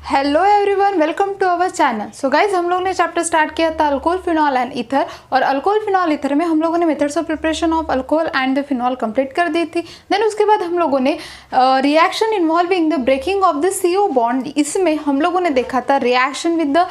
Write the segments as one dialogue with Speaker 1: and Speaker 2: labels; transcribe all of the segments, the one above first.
Speaker 1: Hello everyone, welcome to our channel. So guys, हम लोग ने चैप्टर स्टार्ट किया था अल्कोहल, फिनॉल एंड ईथर। और अल्कोहल, फिनॉल, ईथर में हम लोगों ने methods of preparation of alcohol and the phenol complete कर दी थी। देन उसके बाद हम लोगों ने reaction involving the breaking of the CO bond, इसमें हम लोगों ने देखा था reaction with the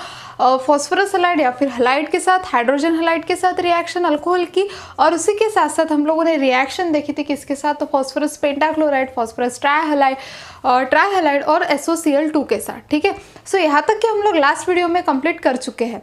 Speaker 1: phosphorus halide या फिर हलाइड के साथ, हाइड्रोजन हलाइड के साथ रिएक्शन अल्कोहल की। और उसी के साथ साथ हम लोगों ने रिएक्शन देखी थी किसके साथ, तो फॉस्फोरस पेंटाक्लोराइड, फॉस्फोरस ट्राइहलाइड और SOCl2 के साथ। ठीक है, सो यहाँ तक कि हम लोग लास्ट वीडियो में कंप्लीट कर चुके हैं।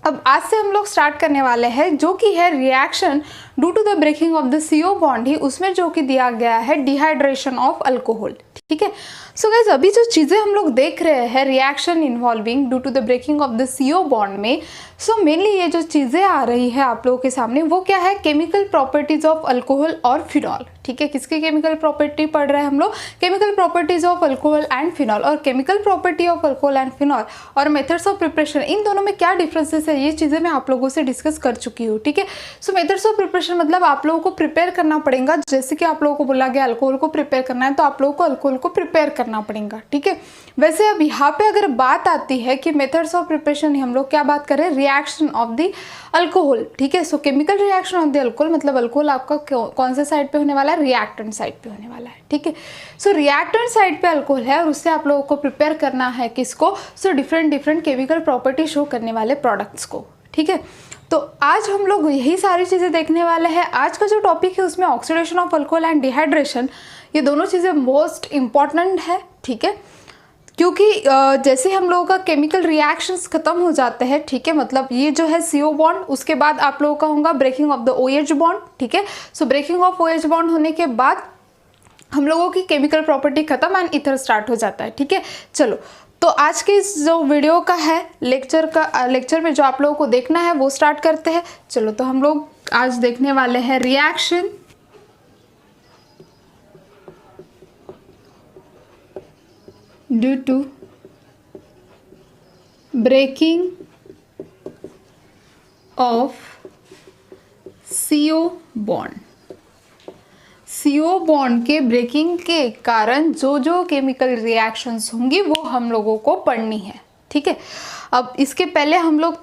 Speaker 1: अब आज से हम लोग स्टार्ट करने वाले हैं जो कि है reaction due to the breaking of the CO bond ही, उसमें जो कि दिया गया है डिहाइड्रेशन ऑफ अल्कोहल। ठीक है, सो गाइज अभी जो चीज़ें हम लोग देख रहे हैं reaction involving due to the breaking of the CO bond में, सो मेनली ये जो चीज़ें आ रही है आप लोगों के सामने वो क्या है, केमिकल प्रॉपर्टीज ऑफ अल्कोहल और फिनॉल। ठीक है, किसकी केमिकल प्रॉपर्टी पढ़ रहे हैं हम लोग, chemical properties of alcohol and phenol. और chemical property of alcohol and phenol और मेथड्स ऑफ प्रिपरेशन, इन दोनों में क्या डिफरेंसेस है ये चीज़ें मैं आप लोगों से डिस्कस कर चुकी हूँ। ठीक है, सो मेथड्स ऑफ प्रिपरेशन मतलब आप लोगों को प्रिपेयर करना पड़ेगा। जैसे कि आप लोगों को बोला गया अल्कोहल को प्रिपेयर करना है, तो आप लोगों को अल्कोहल को प्रिपेयर करना पड़ेगा। ठीक है, वैसे अब यहाँ पे अगर बात आती है कि मेथड्स ऑफ प्रिपरेशन, हम लोग क्या बात करें, रिएक्शन ऑफ द अल्कोहल। ठीक है, सो chemical reaction of the alcohol मतलब अल्कोहल आपका कौन से साइड पे होने वाला है, रिएक्टेंट साइड पे होने वाला है। ठीक है, सो रिएक्टेंट साइड पे अल्कोहल है और उससे आप लोगों को प्रिपेयर करना है किसको, so different chemical property show करने वाले प्रोडक्ट्स को। ठीक है, तो आज हम लोग यही सारी चीज़ें देखने वाले हैं। आज का जो टॉपिक है उसमें oxidation of alcohol and dehydration, ये दोनों चीज़ें मोस्ट इम्पॉर्टेंट है। ठीक है, क्योंकि जैसे हम लोगों का केमिकल रिएक्शंस खत्म हो जाते हैं, ठीक है, मतलब ये जो है CO बॉन्ड, उसके बाद आप लोगों का होगा breaking of the OH bond. ठीक है, so breaking of OH bond होने के बाद हम लोगों की केमिकल प्रॉपर्टी खत्म एंड ईथर स्टार्ट हो जाता है। ठीक है, चलो तो आज के इस जो वीडियो का है लेक्चर में जो आप लोगों को देखना है वो स्टार्ट करते हैं। चलो, तो हम लोग आज देखने वाले हैं reaction due to breaking of CO bond. CO bond के ब्रेकिंग के कारण जो जो केमिकल रिएक्शंस होंगी वो हम लोगों को पढ़नी है। ठीक है, अब इसके पहले हम लोग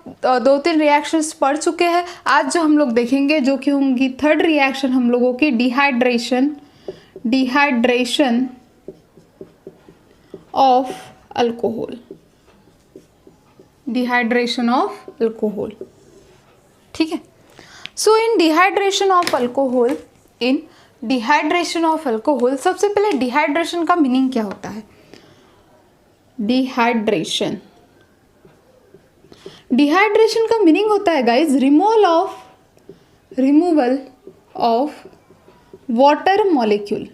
Speaker 1: 2-3 रिएक्शंस पढ़ चुके हैं। आज जो हम लोग देखेंगे जो कि होंगी थर्ड रिएक्शन हम लोगों की dehydration of alcohol, dehydration of alcohol. ठीक है, सो इन डिहाइड्रेशन ऑफ अल्कोहल सबसे पहले डिहाइड्रेशन का मीनिंग क्या होता है। डिहाइड्रेशन का मीनिंग होता है guys removal of water molecule.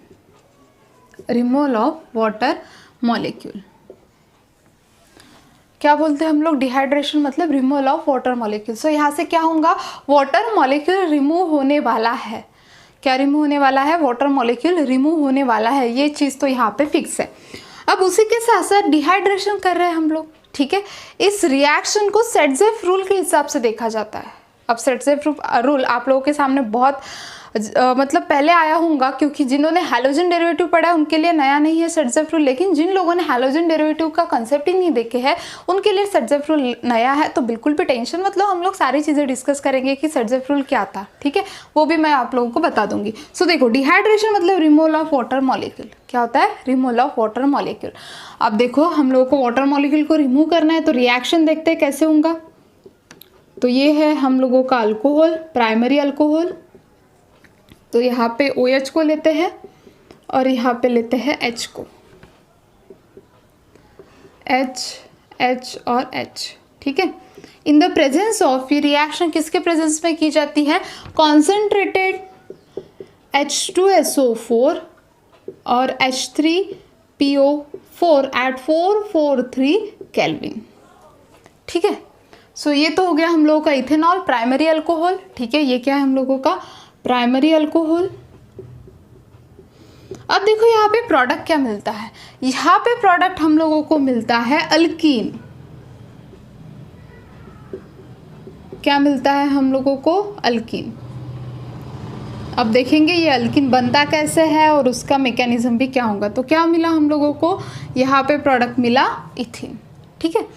Speaker 1: क्या बोलते हैं हम लोग, डिहाइड्रेशन मतलब रिमूवल ऑफ वाटर मॉलिक्यूल। सो यहाँ से क्या होगा, वाटर मॉलिक्यूल रिमूव होने वाला है। क्या रिमूव होने वाला है, वाटर मॉलिक्यूल रिमूव होने वाला है, ये चीज़ तो यहाँ पे फिक्स है। अब उसी के साथ साथ डिहाइड्रेशन कर रहे हैं हम लोग। ठीक है, इस रिएक्शन को सेटजेफ रूल के हिसाब से देखा जाता है। अब सेटजेफ रूल आप लोगों के सामने बहुत मतलब पहले आया होगा, क्योंकि जिन्होंने हैलोजन डेरिवेटिव पढ़ा है उनके लिए नया नहीं है सेटजेफ रूल, लेकिन जिन लोगों ने हैलोजन डेरिवेटिव का कंसेप्ट ही नहीं देखे हैं उनके लिए सेटजेफ रूल नया है। तो बिल्कुल भी टेंशन मतलब, हम लोग सारी चीज़ें डिस्कस करेंगे कि सेटजेफ रूल क्या था। ठीक है, वो भी मैं आप लोगों को बता दूंगी। सो देखो, डिहाइड्रेशन मतलब रिमूवल ऑफ वाटर मॉलिक्यूल। क्या होता है, रिमूवल ऑफ वाटर मॉलिक्यूल। अब देखो, हम लोगों को वाटर मॉलिक्यूल को रिमूव करना है, तो रिएक्शन देखते हैं कैसे होगा। तो ये है हम लोगों का अल्कोहल, प्राइमरी अल्कोहल। तो यहाँ पे OH को लेते हैं और यहाँ पे लेते हैं H को, H और H। ठीक है, इन द प्रेजेंस ऑफ, ये रिएक्शन किसके प्रेजेंस में की जाती है, कॉन्सेंट्रेटेड H2SO4 और H3PO4 एट 443 केल्विन। ठीक है, सो ये तो हो गया हम लोगों का इथेनॉल, प्राइमरी अल्कोहल। ठीक है, ये क्या है हम लोगों का, प्राइमरी अल्कोहल। अब देखो यहाँ पे प्रोडक्ट क्या मिलता है, यहाँ पे प्रोडक्ट हम लोगों को मिलता है अल्कीन। क्या मिलता है हम लोगों को, अल्कीन। अब देखेंगे ये अल्किन बनता कैसे है और उसका मैकेनिज्म भी क्या होगा। तो क्या मिला हम लोगों को, यहाँ पे प्रोडक्ट मिला इथीन। ठीक है,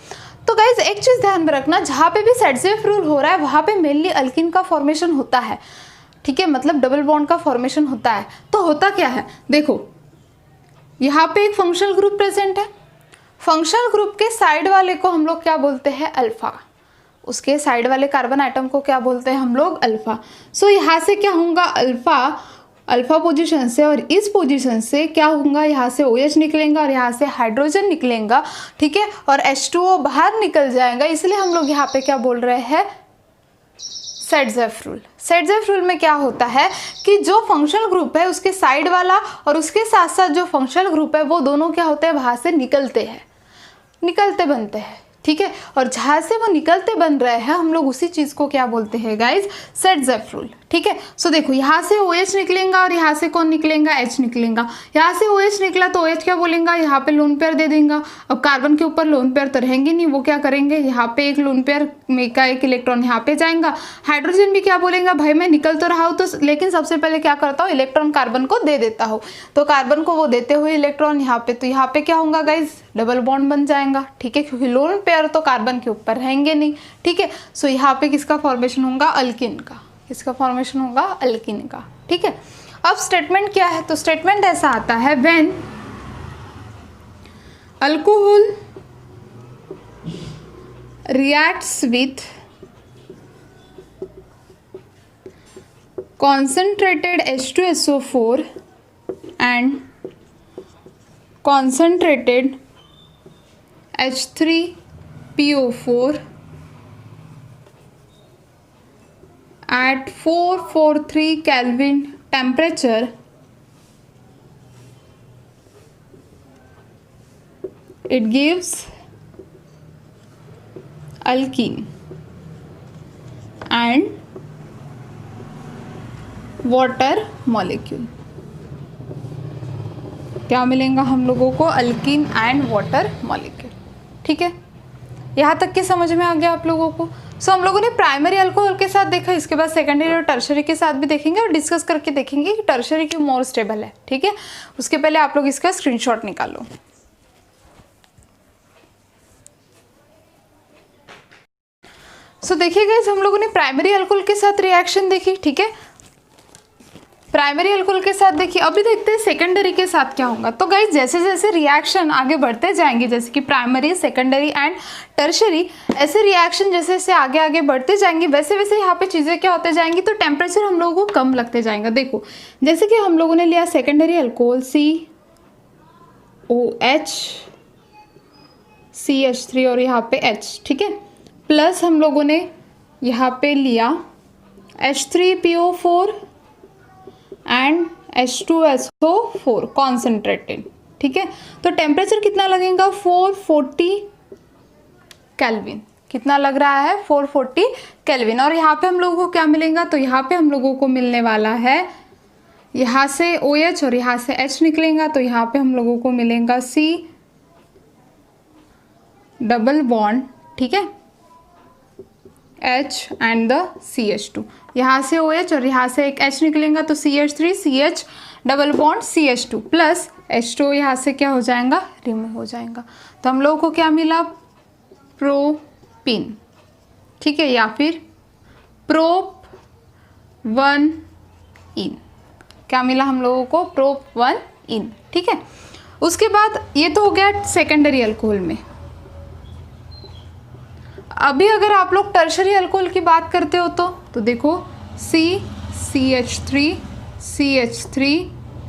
Speaker 1: तो गाइज एक चीज़ ध्यान में रखना, जहाँ पे भी सेडजेफ रूल हो रहा है वहाँ पे मेनली अल्किन का फॉर्मेशन होता है। ठीक है, मतलब डबल बॉन्ड का फॉर्मेशन होता है। तो होता क्या है, देखो यहाँ पे एक फंक्शनल ग्रुप प्रेजेंट है, फंक्शनल ग्रुप के साइड वाले को हम लोग क्या बोलते हैं, अल्फा। उसके साइड वाले कार्बन आइटम को क्या बोलते हैं हम लोग, अल्फा। सो यहाँ से क्या होगा, अल्फा पोजीशन से और इस पोजीशन से क्या होगा, यहाँ से OH निकलेगा और यहाँ से हाइड्रोजन निकलेगा। ठीक है, और H2O बाहर निकल जाएगा, इसलिए हम लोग यहाँ पे क्या बोल रहे हैं, सेडजेफ रूल। सेडजेफ रूल में क्या होता है कि जो फंक्शनल ग्रुप है उसके साइड वाला और उसके साथ साथ जो फंक्शनल ग्रुप है वो दोनों क्या होते हैं, वहाँ से निकलते बनते हैं। ठीक है, और जहाँ से वो निकलते बन रहे हैं हम लोग उसी चीज़ को क्या बोलते हैं गाइज, सेडजेफ रूल। ठीक है, सो देखो यहाँ से OH निकलेगा और यहाँ से कौन निकलेगा, H निकलेगा। यहाँ से OH निकला तो OH क्या बोलेगा, यहाँ पे लोन पेयर दे देगा। अब कार्बन के ऊपर लोन पेयर तो रहेंगे नहीं, वो क्या करेंगे, यहाँ पे एक लोन पेयर में का एक इलेक्ट्रॉन यहाँ पे जाएगा। हाइड्रोजन भी क्या बोलेगा, भाई मैं निकल तो रहा हूँ तो लेकिन सबसे पहले क्या करता हूँ, इलेक्ट्रॉन कार्बन को दे देता हूँ। तो कार्बन को वो देते हुए इलेक्ट्रॉन यहाँ पे, तो यहाँ पे क्या होगा गाइज, डबल बॉन्ड बन जाएगा। ठीक है, क्योंकि लोन पेयर तो कार्बन के ऊपर रहेंगे नहीं। ठीक है, सो यहाँ पे किसका फॉर्मेशन होगा, अल्किन का। किसका फॉर्मेशन होगा, अल्किन का। ठीक है, अब स्टेटमेंट क्या है, तो स्टेटमेंट ऐसा आता है, when alcohol reacts with concentrated H2SO4 and concentrated H3PO4 at 443 Kelvin temperature, it gives alkene and water molecule. क्या मिलेगा हम लोगों को, अल्कीन एंड वाटर मॉलिक्यूल। ठीक है, यहाँ तक के समझ में आ गया आप लोगों को। सो हम लोगों ने प्राइमरी अल्कोहल के साथ देखा, इसके बाद सेकेंडरी और टर्शरी के साथ भी देखेंगे और डिस्कस करके देखेंगे कि टर्शरी क्यों मोर स्टेबल है। ठीक है, उसके पहले आप लोग इसका स्क्रीनशॉट निकालो। सो देखिए गाइस, हम लोगों ने प्राइमरी अल्कोहल के साथ रिएक्शन देखी। ठीक है, प्राइमरी अल्कोहल के साथ देखिए, अभी देखते हैं सेकेंडरी के साथ क्या होगा। तो गाइस जैसे जैसे रिएक्शन आगे बढ़ते जाएंगे, जैसे कि प्राइमरी, सेकेंडरी एंड टर्शरी, ऐसे रिएक्शन जैसे जैसे आगे आगे बढ़ते जाएंगे वैसे वैसे यहाँ पे चीज़ें क्या होते जाएंगी, तो टेम्परेचर हम लोगों को कम लगते जाएगा। देखो जैसे कि हम लोगों ने लिया सेकेंडरी अल्कोहल COH CH3 और यहाँ पे H। ठीक है, प्लस हम लोगों ने यहाँ पे लिया H3PO4 एंड H2SO4 कॉन्सेंट्रेटेड। ठीक है, तो टेम्परेचर कितना लगेगा, 440 केल्विन। कितना लग रहा है, 440 केल्विन। और यहाँ पे हम लोगों को क्या मिलेगा, तो यहाँ पे हम लोगों को मिलने वाला है, यहाँ से OH और यहाँ से H निकलेगा, तो यहाँ पे हम लोगों को मिलेगा C डबल बॉन्ड। ठीक है, H एंड द CH2, यहाँ से OH और यहाँ से एक H निकलेगा, तो CH3 CH double bond CH2 plus H2 यहाँ से क्या हो जाएगा, रिमूव हो जाएगा। तो हम लोगों को क्या मिला, प्रोपिन। ठीक है, या फिर प्रोप 1 इन। क्या मिला हम लोगों को, प्रोप 1 इन। ठीक है, उसके बाद ये तो हो गया सेकेंडरी अल्कोहल में। अभी अगर आप लोग टर्शरी अल्कोहल की बात करते हो तो देखो CH3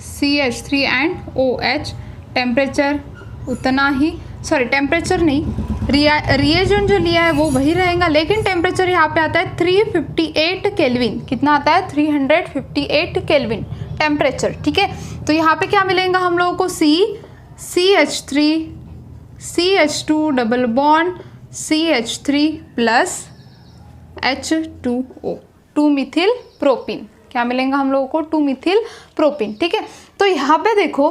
Speaker 1: CH3 and OH, temperature उतना ही, सॉरी टेम्परेचर नहीं, रिएजेंट जो लिया है वो वही रहेगा, लेकिन टेम्परेचर यहाँ पे आता है 358 केल्विन। कितना आता है, 358 केल्विन टेम्परेचर। ठीक है, तो यहाँ पे क्या मिलेगा हम लोगों को, CH3 CH2 double bond CH3 plus H2O, 2 Mithil propyne. क्या मिलेगा हम लोगों को, 2 मिथिल प्रोपिन। ठीक है, तो यहाँ पे देखो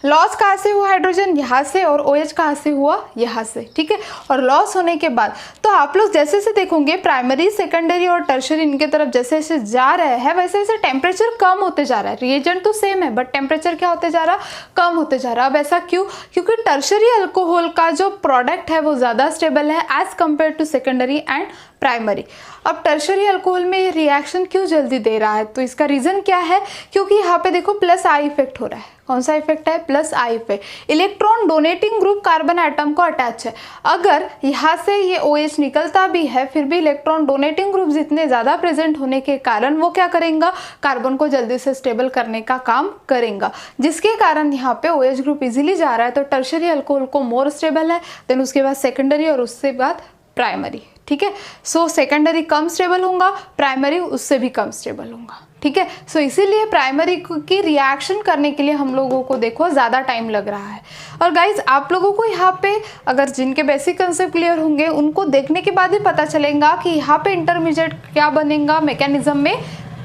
Speaker 1: लॉस कहाँ से हुआ हाइड्रोजन, यहाँ से, और OH कहाँ से हुआ, यहाँ से, ठीक है। और लॉस होने के बाद तो आप लोग जैसे जैसे देखोगे प्राइमरी, सेकेंडरी और टर्शरी इनके तरफ जैसे जैसे जा रहे हैं वैसे वैसे टेम्परेचर कम होते जा रहा है। रिएजेंट तो सेम है बट टेम्परेचर क्या होते जा रहा, कम होते जा रहा। अब ऐसा क्यों, क्योंकि टर्शरी अल्कोहल का जो प्रोडक्ट है वो ज़्यादा स्टेबल है as compare to secondary and primary. अब टर्शरी अल्कोहल में ये रिएक्शन क्यों जल्दी दे रहा है, तो इसका रीज़न क्या है, क्योंकि यहाँ पे देखो प्लस आई इफेक्ट हो रहा है। कौन सा इफेक्ट है, plus I effect. Electron donating group carbon atom को अटैच है। अगर यहाँ से ये OH निकलता भी है फिर भी इलेक्ट्रॉन डोनेटिंग ग्रुप जितने ज़्यादा प्रेजेंट होने के कारण वो क्या करेंगे, कार्बन को जल्दी से स्टेबल करने का काम करेंगे, जिसके कारण यहाँ पे OH ग्रुप इजीली जा रहा है। तो टर्शरी अल्कोहल को मोर स्टेबल है, देन उसके बाद सेकेंडरी और उसके बाद प्राइमरी, ठीक है। सो सेकेंडरी कम स्टेबल होगा, प्राइमरी उससे भी कम स्टेबल होगा, ठीक है। सो इसीलिए प्राइमरी की रिएक्शन करने के लिए हम लोगों को देखो ज़्यादा टाइम लग रहा है। और गाइज आप लोगों को यहाँ पे अगर जिनके बेसिक कंसेप्ट क्लियर होंगे उनको देखने के बाद ही पता चलेगा कि यहाँ पे इंटरमीडिएट क्या बनेगा मैकेनिज्म में,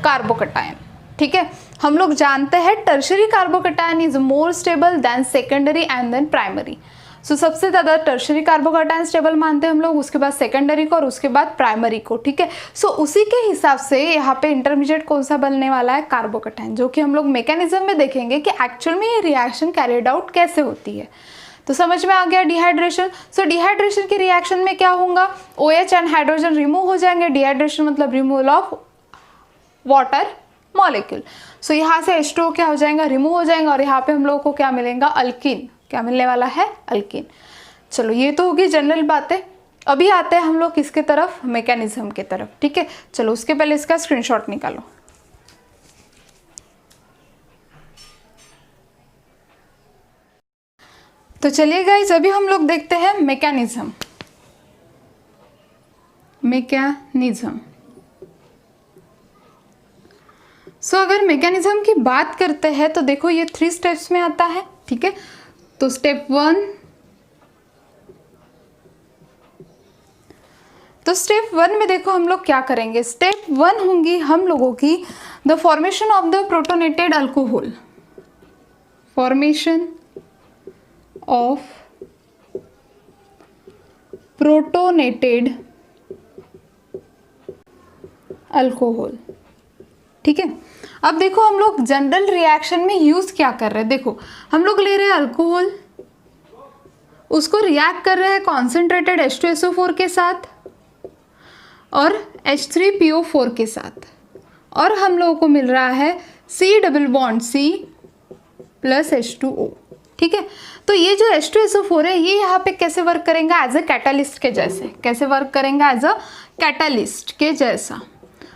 Speaker 1: कार्बोकटायन, ठीक है। हम लोग जानते हैं tertiary carbocation is more stable than secondary and then primary. So सबसे ज़्यादा टर्शरी कार्बोकटायन स्टेबल मानते हैं हम लोग, उसके बाद सेकेंडरी को और उसके बाद प्राइमरी को, ठीक है। सो उसी के हिसाब से यहाँ पे इंटरमीडिएट कौन सा बनने वाला है, कार्बोकटायन, जो कि हम लोग मैकेनिज्म में देखेंगे कि एक्चुअल में ये रिएक्शन कैरिड आउट कैसे होती है। तो समझ में आ गया डिहाइड्रेशन। सो डिहाइड्रेशन की रिएक्शन में क्या होगा, OH एंड हाइड्रोजन रिमूव हो जाएंगे। डिहाइड्रेशन मतलब रिमूवल ऑफ वाटर मॉलिक्यूल। सो यहाँ से H2O क्या हो जाएगा, रिमूव हो जाएगा, और यहाँ पे हम लोगों को क्या मिलेगा, अल्कीन, क्या मिलने वाला है, अल्कीन। चलो ये तो होगी जनरल बातें। अभी आते हैं हम लोग किसके तरफ, मैकेनिज्म के तरफ, ठीक है। चलो उसके पहले इसका स्क्रीनशॉट निकालो। तो चलिए गाइस अभी हम लोग देखते हैं मैकेनिज्म। सो अगर मैकेनिज्म की बात करते हैं तो देखो ये 3 स्टेप्स में आता है, ठीक है। तो स्टेप 1 में देखो हम लोग क्या करेंगे। स्टेप 1 होंगी हम लोगों की the formation of the protonated alcohol, formation of protonated alcohol, ठीक है। अब देखो हम लोग जनरल रिएक्शन में यूज क्या कर रहे हैं, देखो हम लोग ले रहे हैं अल्कोहल, उसको रिएक्ट कर रहे हैं कॉन्सेंट्रेटेड H2SO4 के साथ और H3PO4 के साथ, और हम लोगों को मिल रहा है C double bond C plus H2O, ठीक है। तो ये जो H2SO4 है ये यहाँ पे कैसे वर्क करेंगे, एज अ कैटालिस्ट के जैसे, कैसे वर्क करेंगे, एज अ कैटालिस्ट के जैसा।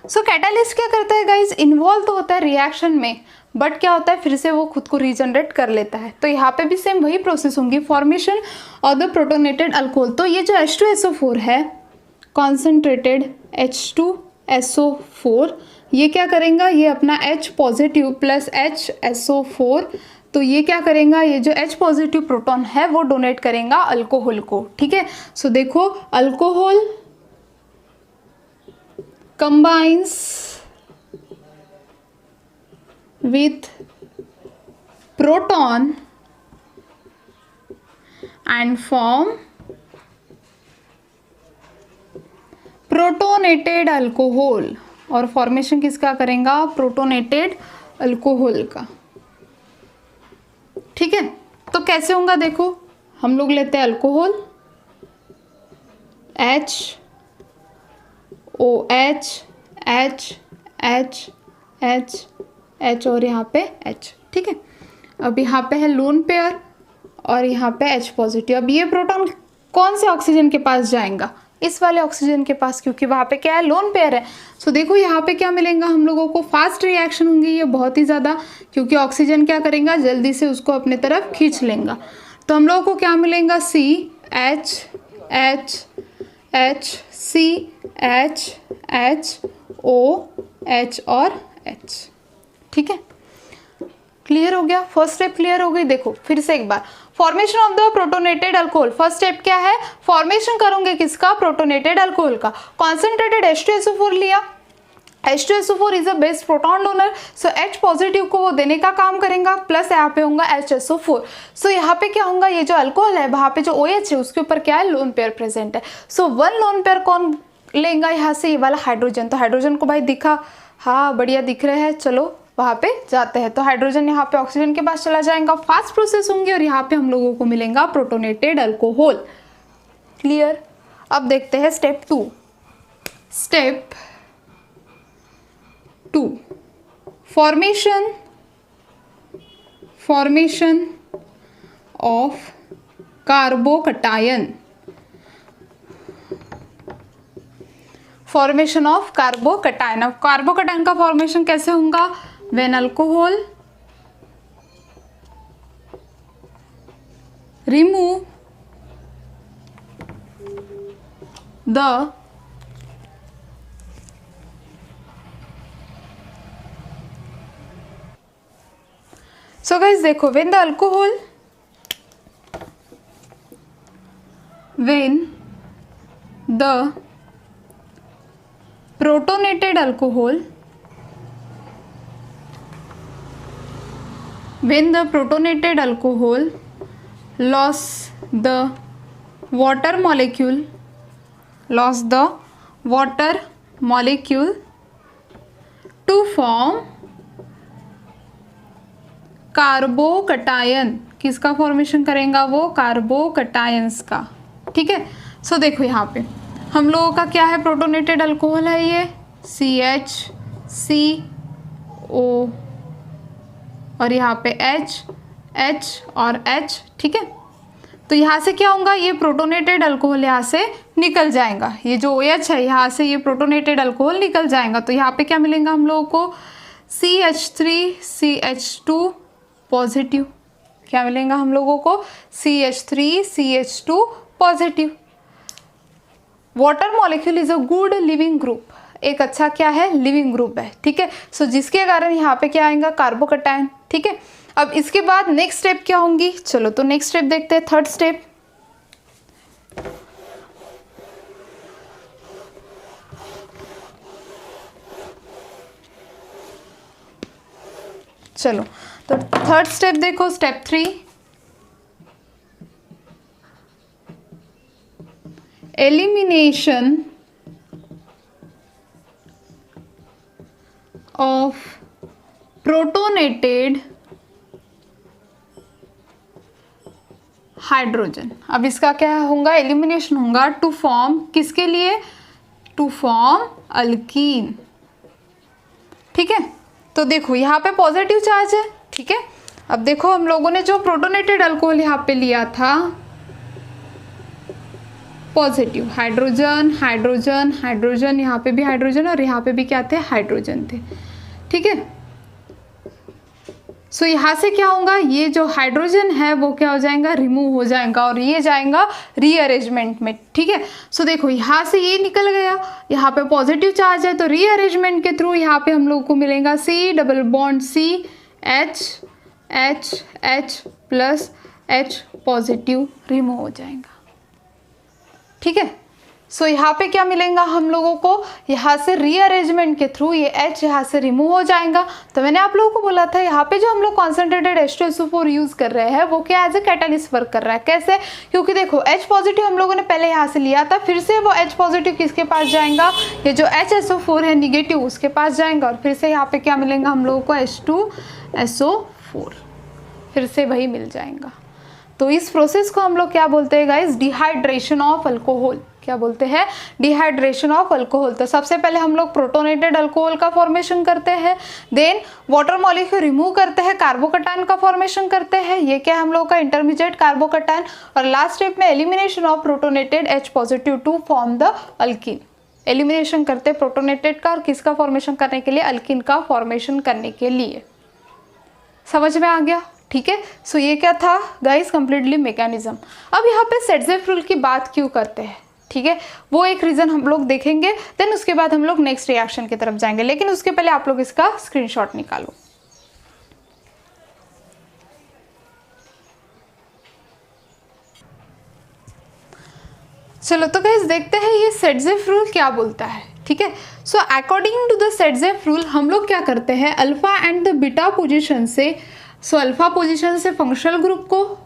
Speaker 1: सो कैटालिस्ट क्या करता है गाइज, इन्वॉल्व तो होता है रिएक्शन में बट क्या होता है फिर से वो खुद को रीजनरेट कर लेता है। तो यहाँ पे भी सेम वही प्रोसेस होंगी, formation of the protonated alcohol. तो ये जो H2SO4 है, कॉन्सेंट्रेटेड H2SO4, ये क्या करेंगे, ये अपना H पॉजिटिव प्लस HSO4, तो ये क्या करेंगे, ये जो H पॉजिटिव प्रोटॉन है वो डोनेट करेगा अल्कोहल को, ठीक है। सो देखो alcohol combines with proton and form protonated alcohol, और फॉर्मेशन किसका करेगा, प्रोटोनेटेड अल्कोहल का, ठीक है। तो कैसे होगा देखो, हम लोग लेते हैं alcohol OH H H H H और यहाँ पे H, ठीक है। अब यहाँ पे है लोन पेयर और यहाँ पे H पॉजिटिव। अब ये प्रोटॉन कौन से ऑक्सीजन के पास जाएगा, इस वाले ऑक्सीजन के पास, क्योंकि वहाँ पे क्या है, लोन पेयर है। सो देखो यहाँ पे क्या मिलेगा हम लोगों को, फास्ट रिएक्शन होंगी ये बहुत ही ज़्यादा, क्योंकि ऑक्सीजन क्या करेगा, जल्दी से उसको अपने तरफ खींच लेगा। तो हम लोगों को क्या मिलेगा, C H H H C H H O H और H, ठीक है। क्लियर हो गया, फर्स्ट स्टेप क्लियर हो गई। देखो फिर से एक बार, formation of the protonated alcohol, first step क्या है, फॉर्मेशन करोगे किसका, प्रोटोनेटेड अल्कोहल का। कॉन्सेंट्रेटेड H2SO4 लिया, H2SO4 is a best proton donor, so H positive को वो देने का काम करेगा, प्लस यहाँ पे होगा HSO4। सो यहाँ पे क्या होगा, ये जो अल्कोहल है वहाँ पे जो OH है उसके ऊपर क्या है, लोन पेयर प्रेजेंट है। सो वन लोन पेयर कौन लेगा यहाँ से, ये वाला हाइड्रोजन। तो हाइड्रोजन को भाई दिखा, हाँ बढ़िया दिख रहे हैं, चलो वहाँ पे जाते हैं। तो हाइड्रोजन यहाँ पे ऑक्सीजन के पास चला जाएगा, फास्ट प्रोसेस होंगी और यहाँ पे हम लोगों को मिलेगा प्रोटोनेटेड अल्कोहल। क्लियर। अब देखते हैं step 2। Step 2 formation of carbocation. Formation of carbocation. अब कार्बोकटायन का फॉर्मेशन कैसे होगा, when alcohol remove the so guys देखो, when the protonated alcohol lost the water molecule to form carbocation. किसका फॉर्मेशन करेगा वो, कार्बोकटायंस का। ठीक है। सो देखो यहाँ पे हम लोगों का क्या है, प्रोटोनेटेड अल्कोहल है ये CH2CO और यहाँ पे H और H। ठीक है। तो यहाँ से क्या होगा, ये प्रोटोनेटेड अल्कोहल यहाँ से निकल जाएगा, ये जो OH है यहाँ से ये प्रोटोनेटेड अल्कोहल निकल जाएगा। तो यहाँ पे क्या मिलेगा हम लोगों को, CH3CH2 पॉजिटिव। क्या मिलेगा हम लोगों को, CH3CH2 positive. Water molecule is a good leaving group, एक अच्छा क्या है, लिविंग ग्रुप है। ठीक है। सो जिसके कारण यहाँ पे क्या आएगा, कार्बोकटायन। ठीक है। अब इसके बाद नेक्स्ट स्टेप क्या होंगी, चलो तो नेक्स्ट स्टेप देखते हैं, थर्ड स्टेप। चलो तो थर्ड स्टेप देखो, step 3। Elimination of protonated hydrogen. अब इसका क्या होगा, एलिमिनेशन होगा टू फॉर्म, किसके लिए, टू फॉर्म अल्कीन। ठीक है। तो देखो यहाँ पे पॉजिटिव चार्ज है। ठीक है। अब देखो हम लोगों ने जो प्रोटोनेटेड अल्कोहल यहाँ पे लिया था, पॉजिटिव, हाइड्रोजन हाइड्रोजन हाइड्रोजन, यहाँ पे भी हाइड्रोजन और यहाँ पे भी क्या थे, हाइड्रोजन थे। ठीक है। सो यहाँ से क्या होगा, ये जो हाइड्रोजन है वो क्या हो जाएगा, रिमूव हो जाएगा और ये जाएगा रीअरेंजमेंट में। ठीक है। सो देखो यहाँ से ये निकल गया, यहाँ पे पॉजिटिव चार्ज है तो रीअरेंजमेंट के थ्रू यहाँ पे हम लोग को मिलेगा C double bond C H plus H positive remove हो जाएगा। ठीक है। सो यहाँ पे क्या मिलेगा हम लोगों को, यहाँ से रीअरेंजमेंट के थ्रू ये H यहाँ से रिमूव हो जाएगा। तो मैंने आप लोगों को बोला था यहाँ पे जो हम लोग कॉन्सेंट्रेटेड H2SO4 यूज़ कर रहे हैं वो क्या एज ए कैटालिस्ट वर्क कर रहा है। कैसे, क्योंकि देखो H पॉजिटिव हम लोगों ने पहले यहाँ से लिया था, फिर से वो H पॉजिटिव किसके पास जाएगा, ये जो HSO4 है निगेटिव उसके पास जाएगा और फिर से यहाँ पे क्या मिलेगा हम लोगों को, H2SO4 फिर से वही मिल जाएगा। तो इस प्रोसेस को हम लोग क्या बोलते हैं गाइस, डिहाइड्रेशन ऑफ अल्कोहल। क्या बोलते हैं, डिहाइड्रेशन ऑफ अल्कोहल। तो सबसे पहले हम लोग प्रोटोनेटेड अल्कोहल का फॉर्मेशन करते हैं, देन वाटर मॉलिक्यूल रिमूव करते हैं, कार्बोकटायन का फॉर्मेशन करते हैं, ये क्या हम लोग का इंटरमीडिएट कार्बोकटायन, और लास्ट स्टेप में elimination of protonated H positive to form the alkene. Elimination करते हैं प्रोटोनेटेड का और किसका फॉर्मेशन करने के लिए, अल्कीन का फॉर्मेशन करने के लिए। समझ में आ गया। ठीक है। सो ये क्या था गाइस, कंप्लीटली मैकेनिज्म। अब यहाँ पे सेटजेफ रूल की बात क्यों करते हैं, ठीक है, वो एक रीज़न हम लोग देखेंगे, देन उसके बाद हम लोग नेक्स्ट रिएक्शन की तरफ जाएंगे। लेकिन उसके पहले आप लोग इसका स्क्रीनशॉट निकालो। चलो तो गाइस देखते हैं ये सेटजेफ रूल क्या बोलता है। ठीक है। सो according to the Saytzeff rule हम लोग क्या करते हैं, alpha and the beta position से, सो अल्फा पोजीशन से फंक्शनल ग्रुप को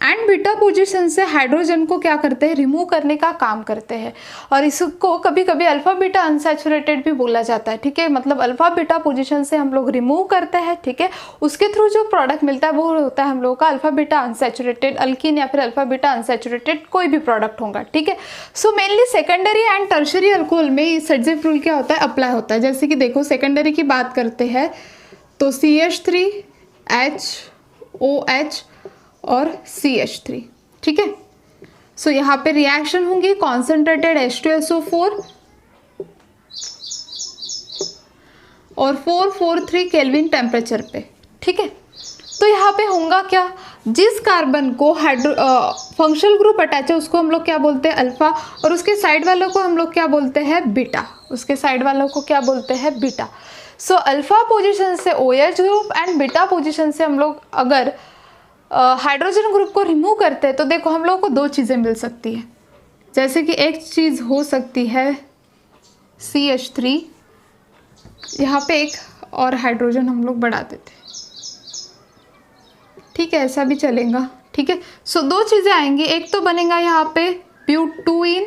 Speaker 1: एंड बीटा पोजीशन से हाइड्रोजन को क्या करते हैं, रिमूव करने का काम करते हैं। और इसको कभी कभी अल्फा बीटा अनसैचुरेटेड भी बोला जाता है, ठीक है। मतलब अल्फा बीटा पोजीशन से हम लोग रिमूव करते हैं, ठीक है। उसके थ्रू जो प्रोडक्ट मिलता है वो होता है हम लोगों का अल्फा बीटा अनसैचुरेटेड अल्कीन या फिर अल्फा बीटा अनसैचुरेटेड कोई भी प्रोडक्ट होगा, ठीक है। So mainly secondary and tertiary alcohol में सेटजेफ रूल क्या होता है, अप्लाई होता है। जैसे कि देखो सेकेंडरी की बात करते हैं तो CH3HOH और CH3, ठीक है। सो यहाँ पे रिएक्शन होंगी कॉन्सेंट्रेटेड H2SO4 और 443 केल्विन टेम्परेचर पे, ठीक है। तो यहाँ पे होगा क्या, जिस कार्बन को फंक्शनल ग्रुप अटैच है उसको हम लोग क्या बोलते हैं, अल्फा, और उसके साइड वालों को हम लोग क्या बोलते हैं, बीटा। उसके साइड वालों को क्या बोलते हैं, बीटा। सो अल्फा पोजीशन से OH group and beta position से हम लोग अगर हाइड्रोजन ग्रुप को रिमूव करते हैं तो देखो हम लोग को दो चीज़ें मिल सकती है। जैसे कि एक चीज़ हो सकती है CH3, यहाँ पे एक और हाइड्रोजन हम लोग बढ़ा देते हैं, ठीक है, ऐसा भी चलेगा, ठीक है। सो दो चीज़ें आएंगी, एक तो बनेगा यहाँ पे प्रोपेन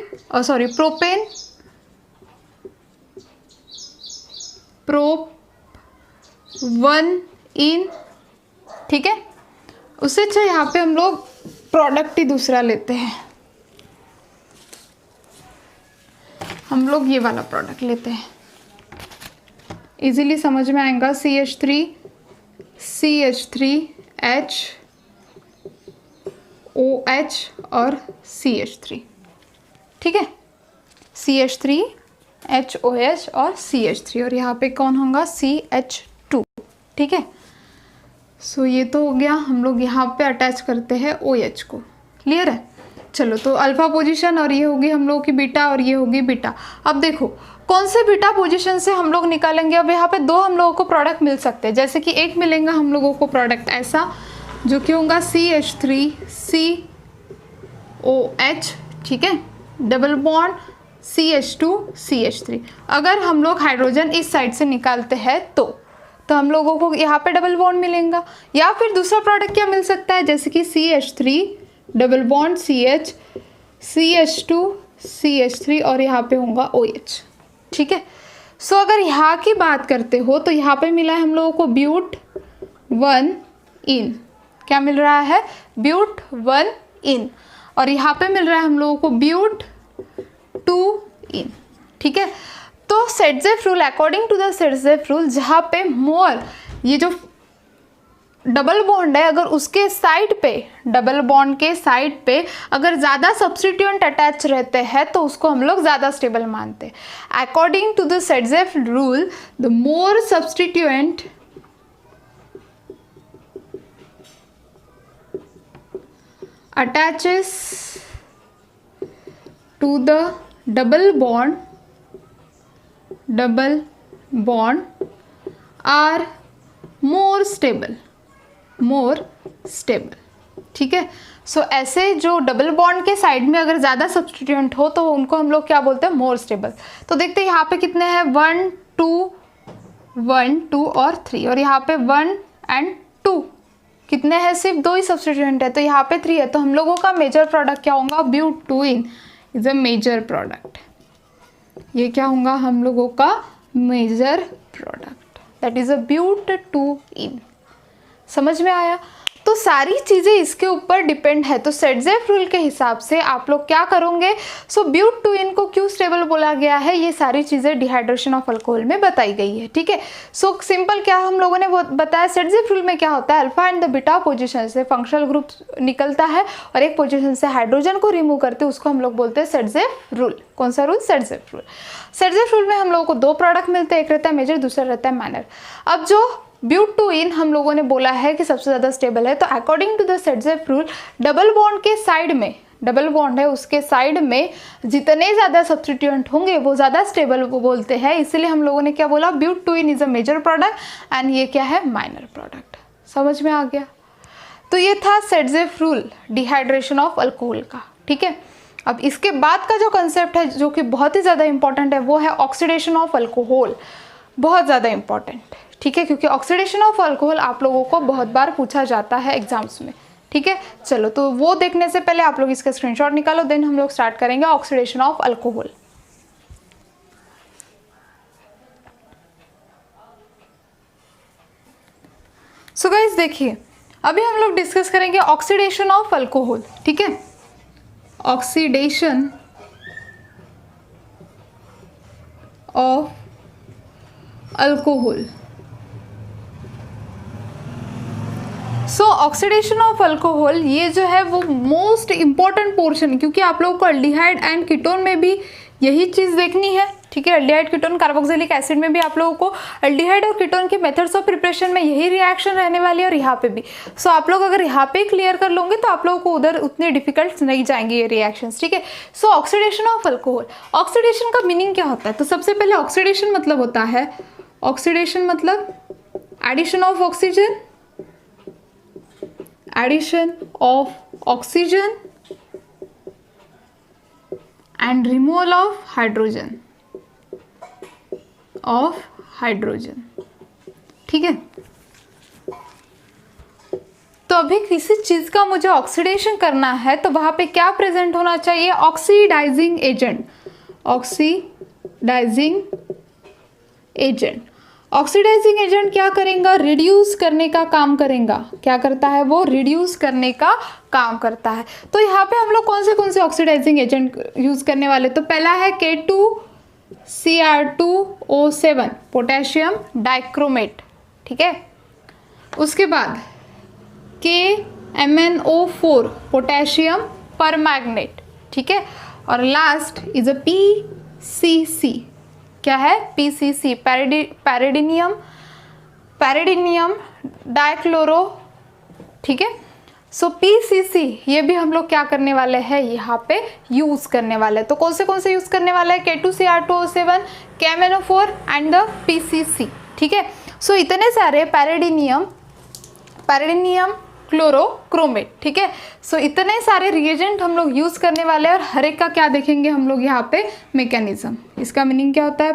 Speaker 1: प्रोप 1 ठीक है। उससे अच्छा यहाँ पे हम लोग प्रोडक्ट ही दूसरा लेते हैं, हम लोग ये वाला प्रोडक्ट लेते हैं, इजीली समझ में आएगा। CH3HOH और CH3, ठीक है, CH3HOH और CH3, और यहाँ पे कौन होगा, CH2, ठीक है। सो ये तो हो गया, हम लोग यहाँ पे अटैच करते हैं OH को, क्लियर है। चलो तो अल्फा पोजीशन और ये होगी हम लोगों की बीटा और ये होगी बीटा। अब देखो कौन से बीटा पोजीशन से हम लोग निकालेंगे। अब यहाँ पे दो हम लोगों को प्रोडक्ट मिल सकते हैं, जैसे कि एक मिलेगा हम लोगों को प्रोडक्ट ऐसा जो कि होगा CH3COH, ठीक है, डबल बॉन्ड CH2CH3। अगर हम लोग हाइड्रोजन इस साइड से निकालते हैं तो हम लोगों को यहाँ पे डबल बॉन्ड मिलेगा। या फिर दूसरा प्रोडक्ट क्या मिल सकता है, जैसे कि CH3 double bond CH CH2CH3 और यहाँ पे होगा OH, ठीक है। सो अगर यहाँ की बात करते हो तो यहाँ पे मिला है हम लोगों को ब्यूट 1 क्या मिल रहा है, ब्यूट 1 और यहाँ पे मिल रहा है हम लोगों को ब्यूट 2, ठीक है। तो Saytzeff rule, according to the Saytzeff rule, जहाँ पे मोर ये जो डबल बॉन्ड है अगर उसके साइड पे, डबल बॉन्ड के साइड पे अगर ज़्यादा सब्स्टिट्यूएंट अटैच रहते हैं तो उसको हम लोग ज़्यादा स्टेबल मानते हैं। According to the Saytzeff rule, the more substituent attaches to the double bond are more stable, ठीक है। सो ऐसे जो डबल बॉन्ड के साइड में अगर ज़्यादा सब्स्टिट्यूएंट हो तो उनको हम लोग क्या बोलते हैं, मोर स्टेबल। तो देखते हैं यहाँ पे कितने हैं, 1 2 और 3, और यहाँ पे 1 और 2 कितने हैं, सिर्फ 2 ही सब्स्टिट्यूएंट है, तो यहाँ पे 3 है। तो हम लोगों का मेजर प्रोडक्ट क्या होगा, but 2 is a major product. ये क्या होगा हम लोगों का major product, that is a but 2 समझ में आया। तो सारी चीज़ें इसके ऊपर डिपेंड है। तो सेटजेफ रूल के हिसाब से आप लोग क्या करोगे, सो ब्यूट 2 को क्यों स्टेबल बोला गया है, ये सारी चीज़ें डिहाइड्रेशन ऑफ अल्कोहल में बताई गई है, ठीक है। सो सिंपल क्या हम लोगों ने बताया, सेटजेफ रूल में क्या होता है, alpha and the beta position से फंक्शनल ग्रुप निकलता है और एक पोजीशन से हाइड्रोजन को रिमूव करते हैं, उसको हम लोग बोलते हैं सेटजेफ रूल। कौन सा रूल, सेटजेफ रूल। सेटजेफ रूल में हम लोगों को 2 प्रोडक्ट मिलते हैं, एक रहता है मेजर, दूसरा रहता है माइनर। अब जो ब्यूट 2 हम लोगों ने बोला है कि सबसे ज़्यादा स्टेबल है, तो according to the Saytzeff rule double bond के साइड में, डबल बॉन्ड है उसके साइड में जितने ज़्यादा सब्स्टिट्यूएंट होंगे वो ज़्यादा स्टेबल को बोलते हैं। इसलिए हम लोगों ने क्या बोला, but 2 is a major product and ये क्या है, माइनर प्रोडक्ट। समझ में आ गया। तो ये था सेटजेफ रूल डिहाइड्रेशन ऑफ अल्कोहल का, ठीक है। अब इसके बाद का जो कंसेप्ट है जो कि बहुत ही ज़्यादा इंपॉर्टेंट है वो है ऑक्सीडेशन ऑफ अल्कोहल। बहुत ज़्यादा इंपॉर्टेंट, ठीक है, क्योंकि ऑक्सीडेशन ऑफ अल्कोहल आप लोगों को बहुत बार पूछा जाता है एग्जाम्स में, ठीक है। चलो, तो वो देखने से पहले आप लोग इसका स्क्रीनशॉट निकालो, देन हम लोग स्टार्ट करेंगे oxidation of alcohol. So guys देखिए, अभी हम लोग डिस्कस करेंगे ऑक्सीडेशन ऑफ अल्कोहल, ठीक है। Oxidation of alcohol. So oxidation of alcohol ये जो है वो मोस्ट इंपॉर्टेंट पोर्शन, क्योंकि आप लोगों को अल्डिहाइड एंड कीटोन में भी यही चीज़ देखनी है, ठीक है। अल्डिहाइड, कीटोन, कार्बोक्सिलिक एसिड में भी आप लोगों को अल्डिहाइड और कीटोन के मेथड्स ऑफ प्रिपरेशन में यही रिएक्शन रहने वाली है और यहाँ पे भी। सो आप लोग अगर यहाँ पे क्लियर कर लोगे तो आप लोगों को उधर उतने डिफिकल्ट नहीं जाएंगे ये रिएक्शंस, ठीक है। सो ऑक्सीडेशन ऑफ अल्कोहल, ऑक्सीडेशन का मीनिंग क्या होता है? तो सबसे पहले ऑक्सीडेशन मतलब होता है, ऑक्सीडेशन मतलब addition of oxygen, addition of oxygen and removal of hydrogen, ठीक है। तो अभी किसी चीज का मुझे ऑक्सीडेशन करना है तो वहां पे क्या प्रेजेंट होना चाहिए? Oxidising agent, oxidising agent. Oxidising agent क्या करेगा? रिड्यूस करने का काम करेगा। क्या करता है वो? रिड्यूस करने का काम करता है। तो यहाँ पे हम लोग कौन से ऑक्सीडाइजिंग एजेंट यूज करने वाले? तो पहला है K2Cr2O7 पोटेशियम डाइक्रोमेट, ठीक है। उसके बाद KMnO4 पोटेशियम परमैंगनेट, ठीक है। और लास्ट इज अ PCC। क्या है? PCC, पैरिडीनियम डाइक्लोरो, ठीक है। सो PCC ये भी हम लोग क्या करने वाले हैं? यहाँ पे यूज करने वाले हैं। तो कौन से यूज करने वाले हैं? K2Cr2O7, KMnO4 and the PCC, ठीक है। सो इतने सारे पैरिडीनियम क्लोरोक्रोमेट, ठीक है। सो इतने सारे रिएजेंट हम लोग यूज करने वाले हैं और हर एक का क्या देखेंगे हम लोग यहाँ पे? मैकेनिज्म। इसका मीनिंग क्या होता है?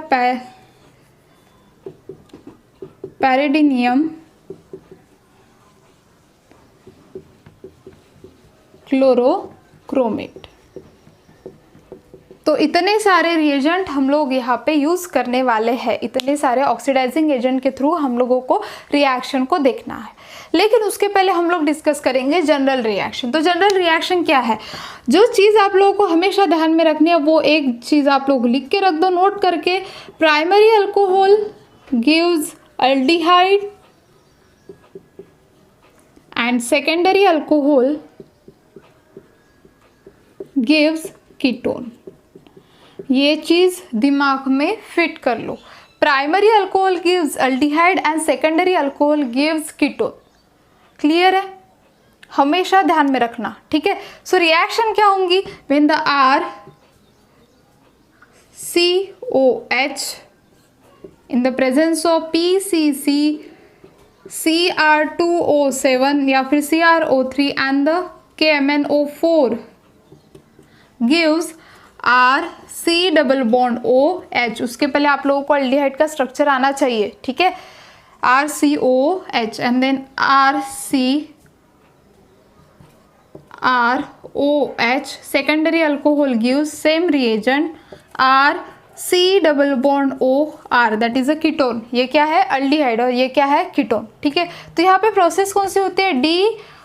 Speaker 1: पैरिडीनियम क्लोरोक्रोमेट। तो इतने सारे रिएजेंट हम लोग यहाँ पे यूज करने वाले हैं। इतने सारे ऑक्सीडाइजिंग एजेंट के थ्रू हम लोगों को रिएक्शन को देखना है। लेकिन उसके पहले हम लोग डिस्कस करेंगे जनरल रिएक्शन। तो जनरल रिएक्शन क्या है? जो चीज़ आप लोगों को हमेशा ध्यान में रखनी है वो एक चीज़ आप लोग लिख के रख दो नोट करके। Primary alcohol gives aldehyde and secondary alcohol gives ketone. ये चीज़ दिमाग में फिट कर लो। Primary alcohol gives aldehyde and secondary alcohol gives ketone. Clear है? हमेशा ध्यान में रखना, ठीक है। सो रिएक्शन क्या होंगी? When the RCOH in the presence of PCC, Cr2O7 या फिर CrO3 and the KMnO4 gives RC double bond OH। उसके पहले आप लोगों को अल्डिहाइड का स्ट्रक्चर आना चाहिए, ठीक है। RCOH and then RCROH। Secondary alcohol gives same reagent RC double bond OR, that is a ketone. ये क्या है? अल्डिहाइड और ये क्या है? कीटोन, ठीक है। तो यहाँ पे प्रोसेस कौन सी होती है? डिहाइड्रोजिनेशन।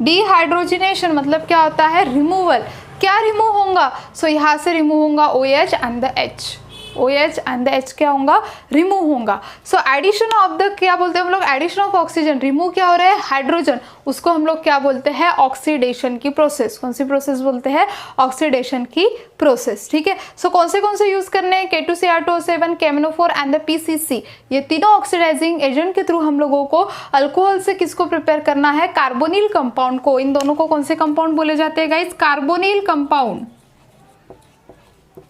Speaker 1: डिहाइड्रोजिनेशन मतलब क्या होता है? रिमूवल। क्या रिमूव होगा? सो यहाँ से रिमूव होगा OH and the H। OH and the H क्या होगा? रिमूव होगा। सो एडिशन ऑफ द, क्या बोलते हैं हम लोग? Addition of oxygen. रिमूव क्या हो रहा है? हाइड्रोजन। उसको हम लोग क्या बोलते हैं? ऑक्सीडेशन की प्रोसेस। कौन सी प्रोसेस बोलते हैं? ऑक्सीडेशन की प्रोसेस, ठीक है। सो कौन से यूज करने हैं? K2Cr2O7, KMnO4 and the PCC। ये तीनों ऑक्सीडाइजिंग एजेंट के थ्रू हम लोगों को अल्कोहल से किसको प्रिपेयर करना है? कार्बोनिल कंपाउंड को। इन दोनों को कौन से कंपाउंड बोले जाते हैं guys? Carbonyl compound.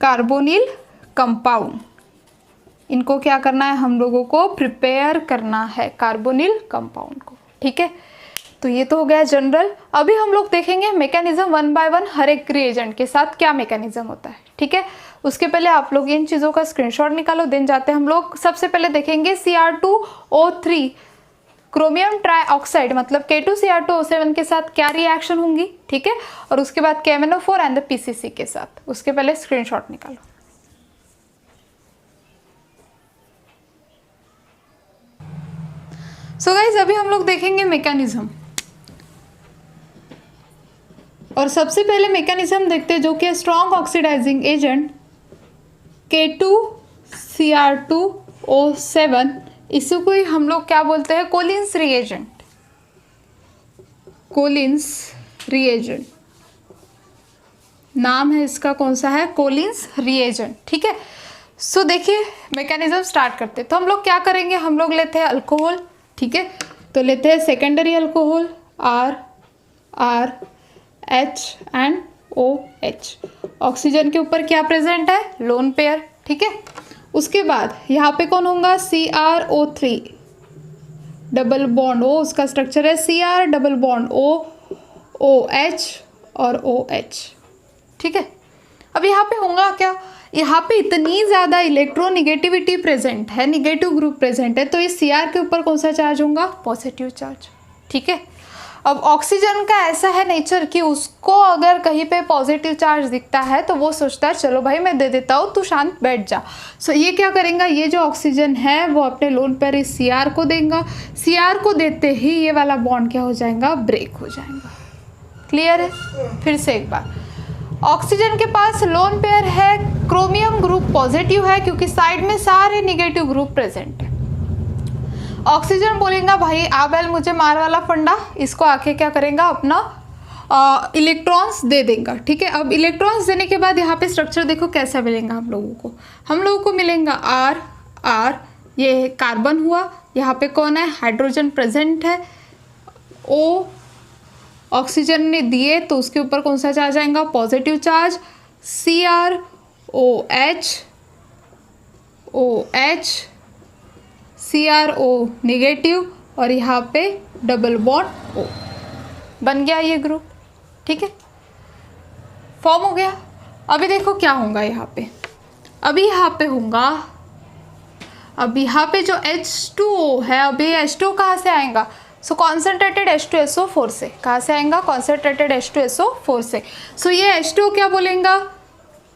Speaker 1: Carbonyl compound, इनको क्या करना है? हम लोगों को प्रिपेयर करना है कार्बोनिल कंपाउंड को, ठीक है। तो ये तो हो गया जनरल। अभी हम लोग देखेंगे मैकेनिज्म वन बाय वन, हर एक रिएजेंट के साथ क्या मैकेनिज्म होता है, ठीक है। उसके पहले आप लोग इन चीज़ों का स्क्रीनशॉट निकालो, देन जाते हैं हम लोग। सबसे पहले देखेंगे Cr2O3 क्रोमियम ट्राइऑक्साइड मतलब K2Cr2O7 के साथ क्या रिएक्शन होंगी, ठीक है। और उसके बाद KMnO4 एंड द PCC के साथ। उसके पहले स्क्रीनशॉट निकालो। सो गाइज अभी हम लोग देखेंगे मैकेनिज्म, और सबसे पहले मैकेनिज्म देखते हैं जो कि स्ट्रॉन्ग ऑक्सीडाइजिंग एजेंट K2Cr2O7, इसी को ही हम लोग क्या बोलते हैं, कोलिन्स रिएजेंट। कोलिन्स रिएजेंट नाम है इसका, कौन सा है, कोलिन्स रिएजेंट, ठीक है। सो देखिए मैकेनिज्म स्टार्ट करते हैं। तो हम लोग क्या करेंगे, हम लोग लेते हैं अल्कोहल, ठीक है। तो लेते हैं secondary alcohol R H and OH। Oxygen के ऊपर क्या प्रेजेंट है, लोन पेयर, ठीक है। उसके बाद यहाँ पे कौन होगा, CrO3 डबल बॉन्ड O, उसका स्ट्रक्चर है Cr double bond O OH और OH, ठीक है। अब यहाँ पे होगा क्या, यहाँ पे इतनी ज़्यादा इलेक्ट्रोनिगेटिविटी प्रेजेंट है, निगेटिव ग्रुप प्रेजेंट है, तो इस Cr के ऊपर कौन सा चार्ज होगा, पॉजिटिव चार्ज, ठीक है। अब ऑक्सीजन का ऐसा है नेचर कि उसको अगर कहीं पे पॉजिटिव चार्ज दिखता है तो वो सोचता है चलो भाई मैं दे देता हूँ, तू शांत बैठ जा। सो ये क्या करेगा, ये जो ऑक्सीजन है वो अपने लोन पेयर इस Cr को देगा। Cr को देते ही ये वाला बॉन्ड क्या हो जाएगा, ब्रेक हो जाएगा। क्लियर है। फिर से एक बार, ऑक्सीजन के पास लोन पेयर है, क्रोमियम ग्रुप पॉजिटिव है क्योंकि साइड में सारे निगेटिव ग्रुप प्रेजेंट है। ऑक्सीजन बोलेगा भाई आ बैल मुझे मार वाला फंडा, इसको आके क्या करेगा, अपना इलेक्ट्रॉन्स दे देगा, ठीक है। अब इलेक्ट्रॉन्स देने के बाद यहाँ पे स्ट्रक्चर देखो कैसा मिलेगा हम लोगों को मिलेगा R, ये कार्बन हुआ, यहाँ पे कौन है, हाइड्रोजन प्रेजेंट है, O ऑक्सीजन ने दिए तो उसके ऊपर कौन सा चार्ज आएगा, positive charge, OH CrO negative, और यहाँ पे डबल बॉन्ड O, बन गया ये ग्रुप, ठीक है, फॉर्म हो गया। अभी देखो क्या होगा यहाँ पे, अभी यहाँ पे होगा, अब यहाँ पे जो H2O है, अभी H2O कहाँ से आएगा, सो कॉन्सेंट्रेटेड H2SO4 से, कहाँ से आएगा, कॉन्सेंट्रेटेड H2SO4 से। सो ये H2O क्या बोलेगा,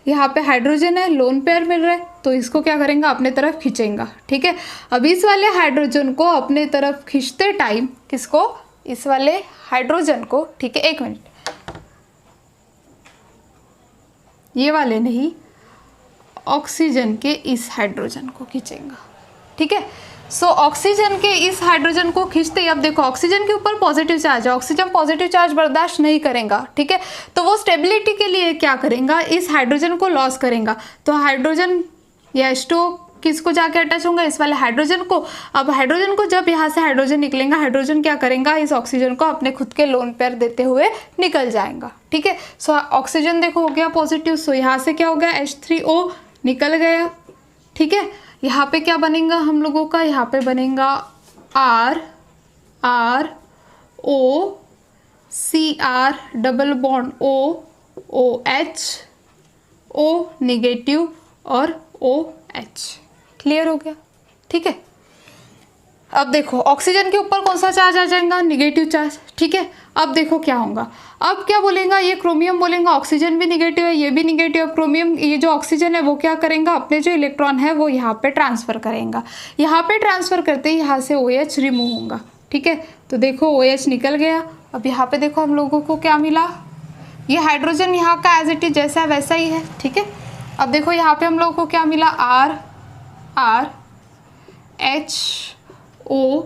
Speaker 1: यहाँ पे हाइड्रोजन है, लोन पेयर मिल रहा है, तो इसको क्या करेंगे, अपने तरफ खींचेगा, ठीक है। अब इस वाले हाइड्रोजन को अपने तरफ खींचते टाइम, किसको, इस वाले हाइड्रोजन को, ठीक है, एक मिनट, ये वाले नहीं, ऑक्सीजन के इस हाइड्रोजन को खींचेगा, ठीक है। सो ऑक्सीजन के इस हाइड्रोजन को खींचते ही, अब देखो ऑक्सीजन के ऊपर पॉजिटिव चार्ज है, ऑक्सीजन पॉजिटिव चार्ज बर्दाश्त नहीं करेगा, ठीक है। तो वो स्टेबिलिटी के लिए क्या करेगा, इस हाइड्रोजन को लॉस करेगा। तो हाइड्रोजन या H2O किसको जाके अटैच होगा, इस वाले हाइड्रोजन को। अब हाइड्रोजन को जब यहाँ से हाइड्रोजन निकलेगा, हाइड्रोजन क्या करेगा, इस ऑक्सीजन को अपने खुद के लोन पेयर देते हुए निकल जाएगा, ठीक है। सो ऑक्सीजन देखो हो गया पॉजिटिव, सो यहाँ से क्या हो गया, H3O निकल गया, ठीक है। यहाँ पे क्या बनेगा हम लोगों का, यहाँ पे बनेगा RO Cr double bond O OH O negative और OH। क्लियर हो गया, ठीक है। अब देखो ऑक्सीजन के ऊपर कौन सा चार्ज आ जाएगा, निगेटिव चार्ज, ठीक है। अब देखो क्या होगा, अब क्या बोलेगा, ये क्रोमियम बोलेगा, ऑक्सीजन भी निगेटिव है, ये भी निगेटिव है, क्रोमियम, ये जो ऑक्सीजन है वो क्या करेगा, अपने जो इलेक्ट्रॉन है वो यहाँ पे ट्रांसफ़र करेगा। यहाँ पे ट्रांसफ़र करते ही यहाँ से OH रिमूव होगा, ठीक है। तो देखो OH निकल गया। अब यहाँ पे देखो हम लोगों को क्या मिला, ये हाइड्रोजन यहाँ का एज इट इज जैसा है वैसा ही है, ठीक है। अब देखो यहाँ पे हम लोगों को क्या मिला, R H O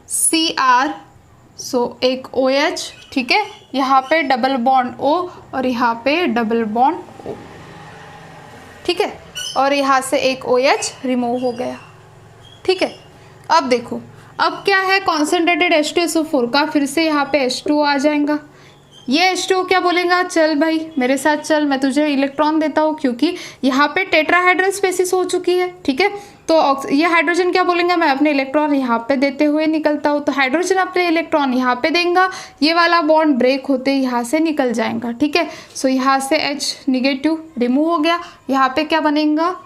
Speaker 1: Cr, सो एक OH, ठीक है, यहाँ पे डबल बॉन्ड O और यहाँ पे डबल बॉन्ड O, ठीक है, और यहाँ से एक OH रिमूव हो गया, ठीक है। अब देखो अब क्या है, कॉन्सेंट्रेटेड H2SO4 का फिर से यहाँ पे H2O आ जाएगा। ये H2O क्या बोलेगा, चल भाई मेरे साथ चल, मैं तुझे इलेक्ट्रॉन देता हूँ, क्योंकि यहाँ पे टेट्राहाइड्रल स्पेसिस हो चुकी है, ठीक है। तो ये हाइड्रोजन क्या बोलेंगे, मैं अपने इलेक्ट्रॉन यहाँ पे देते हुए निकलता हूँ, तो हाइड्रोजन अपने इलेक्ट्रॉन यहाँ पे देगा, ये वाला बॉन्ड ब्रेक होते यहाँ से निकल जाएगा, ठीक है। सो यहाँ से H निगेटिव रिमूव हो गया, यहाँ पे क्या बनेगा,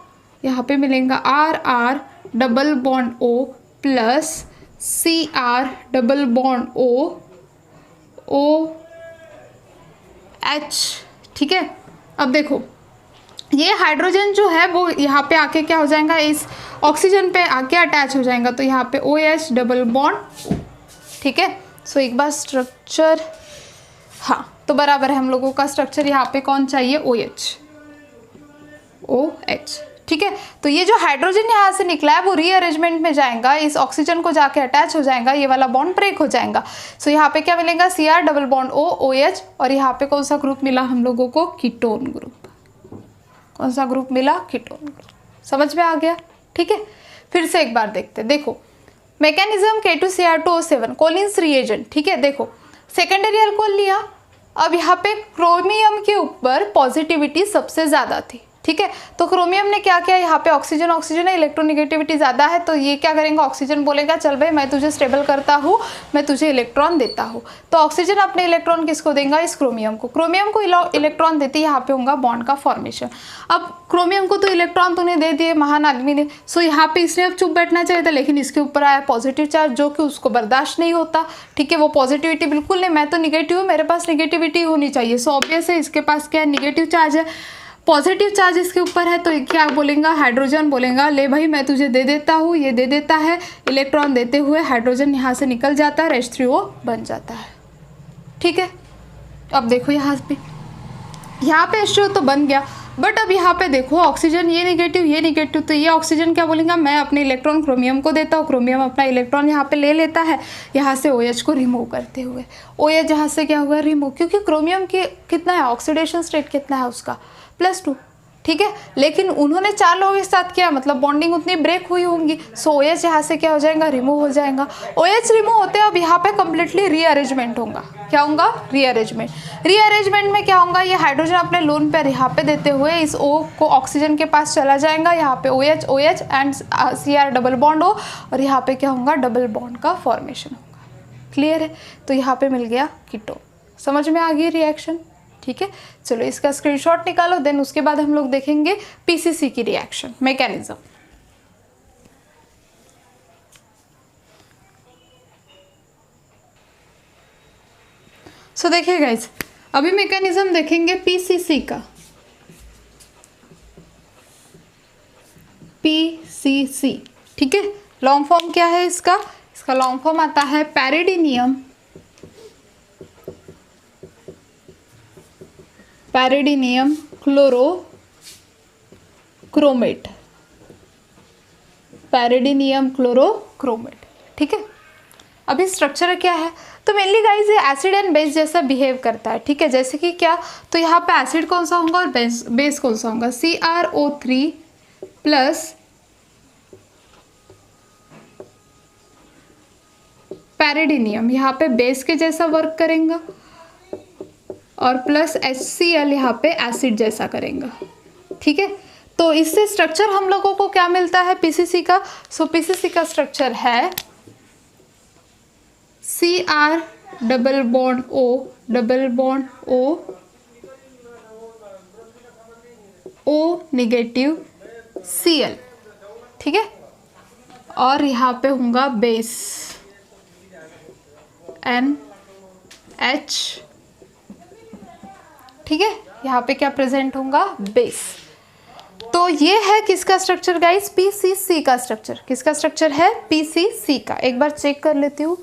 Speaker 1: यहाँ पे मिलेगा RR double bond O plus CR double bond OH, ठीक है। अब देखो ये हाइड्रोजन जो है वो यहाँ पे आके क्या हो जाएगा, इस ऑक्सीजन पे आके अटैच हो जाएगा, तो यहाँ पे OH डबल बॉन्ड, ठीक है। सो एक बार स्ट्रक्चर, हाँ तो बराबर है हम लोगों का स्ट्रक्चर, यहाँ पे कौन चाहिए, OH, ठीक है। तो ये जो हाइड्रोजन यहाँ से निकला है वो रीअरेंजमेंट में जाएगा, इस ऑक्सीजन को जाके अटैच हो जाएगा, ये वाला बॉन्ड ब्रेक हो जाएगा। सो यहाँ पे क्या मिलेगा, Cr डबल बॉन्ड OH, और यहाँ पे कौन सा ग्रुप मिला हम लोगों को, कीटोन ग्रुप। कौन सा ग्रुप मिला, कीटोन ग्रुप। समझ में आ गया, ठीक है। फिर से एक बार देखते, देखो मैकेनिज्म K2Cr2O7 कोलिन्स रिएजेंट, ठीक है। देखो सेकेंडरी अल्कोहल लिया, अब यहाँ पे क्रोमियम के ऊपर पॉजिटिविटी सबसे ज़्यादा थी, ठीक है। तो क्रोमियम ने क्या किया, यहाँ पे ऑक्सीजन है, इलेक्ट्रोनिगेटिविटी ज़्यादा है, तो ये क्या करेंगे, ऑक्सीजन बोलेगा चल भाई मैं तुझे स्टेबल करता हूँ, मैं तुझे इलेक्ट्रॉन देता हूँ। तो ऑक्सीजन अपने इलेक्ट्रॉन किसको देगा, इस क्रोमियम को इलेक्ट्रॉन देती, यहाँ पे होगा बॉन्ड का फॉर्मेशन। अब क्रोमियम को तो इलेक्ट्रॉन तूने दे दिए महान आदमी ने, सो यहाँ पे इसने अब चुप बैठना चाहिए था, लेकिन इसके ऊपर आया पॉजिटिव चार्ज जो कि उसको बर्दाश्त नहीं होता, ठीक है। वो पॉजिटिविटी बिल्कुल नहीं, मैं तो निगेटिव हूँ, मेरे पास निगेटिविटी होनी चाहिए, सो ऑब्वियस है इसके पास क्या है, निगेटिव चार्ज है, पॉजिटिव चार्ज इसके ऊपर है, तो क्या बोलेगा, हाइड्रोजन बोलेगा ले भाई मैं तुझे दे देता हूँ, ये दे देता है, इलेक्ट्रॉन देते हुए हाइड्रोजन यहाँ से निकल जाता है, H3O बन जाता है, ठीक है। अब देखो यहाँ पे H2O तो बन गया, बट अब यहाँ पे देखो ऑक्सीजन ये निगेटिव, तो ये ऑक्सीजन क्या बोलेगा, मैं अपने इलेक्ट्रॉन क्रोमियम को देता हूँ, क्रोमियम अपना इलेक्ट्रॉन यहाँ पे ले लेता है, यहाँ से OH को रिमूव करते हुए, OH यहाँ से क्या हुआ, रिमूव, क्योंकि क्रोमियम की कितना है, ऑक्सीडेशन स्टेट कितना है उसका, +2, ठीक है। लेकिन उन्होंने 4 लोगों के साथ किया, मतलब बॉन्डिंग उतनी ब्रेक हुई होंगी, सो OH यहाँ से क्या हो जाएगा, रिमूव हो जाएगा। OH रिमूव होते हैं, अब यहाँ पे कम्प्लीटली रीअरेंजमेंट होगा, क्या होगा, रीअरेंजमेंट में क्या होगा, ये हाइड्रोजन अपने लोन पेयर यहाँ पे देते हुए इस O को ऑक्सीजन के पास चला जाएगा, यहाँ पे OH and Cr double bond O, और यहाँ पे क्या होगा, डबल बॉन्ड का फॉर्मेशन होगा, क्लियर है। तो यहाँ पे मिल गया कीटोन, समझ में आ गई रिएक्शन, ठीक है। चलो इसका स्क्रीनशॉट निकालो, देन उसके बाद हम लोग देखेंगे PCC की रिएक्शन मैकेनिज्म। सो देखिए गाइस, अभी मैकेनिज्म देखेंगे PCC का, PCC, ठीक है। लॉन्ग फॉर्म क्या है इसका लॉन्ग फॉर्म आता है पैरिडीनियम क्लोरोक्रोमेट, ठीक है। अभी स्ट्रक्चर क्या है, तो मेनली गाइस ये एसिड एंड बेस जैसा बिहेव करता है, ठीक है। जैसे कि क्या, तो यहाँ पे एसिड कौन सा होगा और बेस कौन सा होगा, CrO3 प्लस पैरिडीनियम, यहाँ पे बेस के जैसा वर्क करेगा, और प्लस HCl यहाँ पे एसिड जैसा करेगा, ठीक है। तो इससे स्ट्रक्चर हम लोगों को क्या मिलता है PCC का, सो PCC का स्ट्रक्चर है Cr double bond O negative Cl, ठीक है। और यहाँ पे होगा बेस NH, ठीक है। यहाँ पे क्या प्रेजेंट होगा, बेस। तो ये है किसका स्ट्रक्चर गाइस, PCC का स्ट्रक्चर। किसका स्ट्रक्चर है, PCC का। एक बार चेक कर लेती हूँ,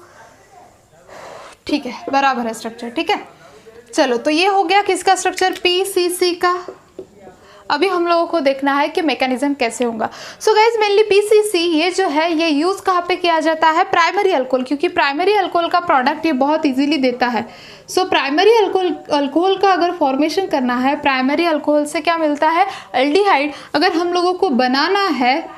Speaker 1: ठीक है बराबर है स्ट्रक्चर, ठीक है। चलो तो ये हो गया किसका स्ट्रक्चर, PCC का। अभी हम लोगों को देखना है कि मैकेनिज्म कैसे होगा। सो गाइज मेनली PCC ये जो है ये यूज़ कहाँ पे किया जाता है, प्राइमरी अल्कोहल, क्योंकि प्राइमरी अल्कोहल का प्रोडक्ट ये बहुत इजीली देता है। सो प्राइमरी अल्कोहल का अगर फॉर्मेशन करना है, प्राइमरी अल्कोहल से क्या मिलता है, एल्डिहाइड। अगर हम लोगों को बनाना है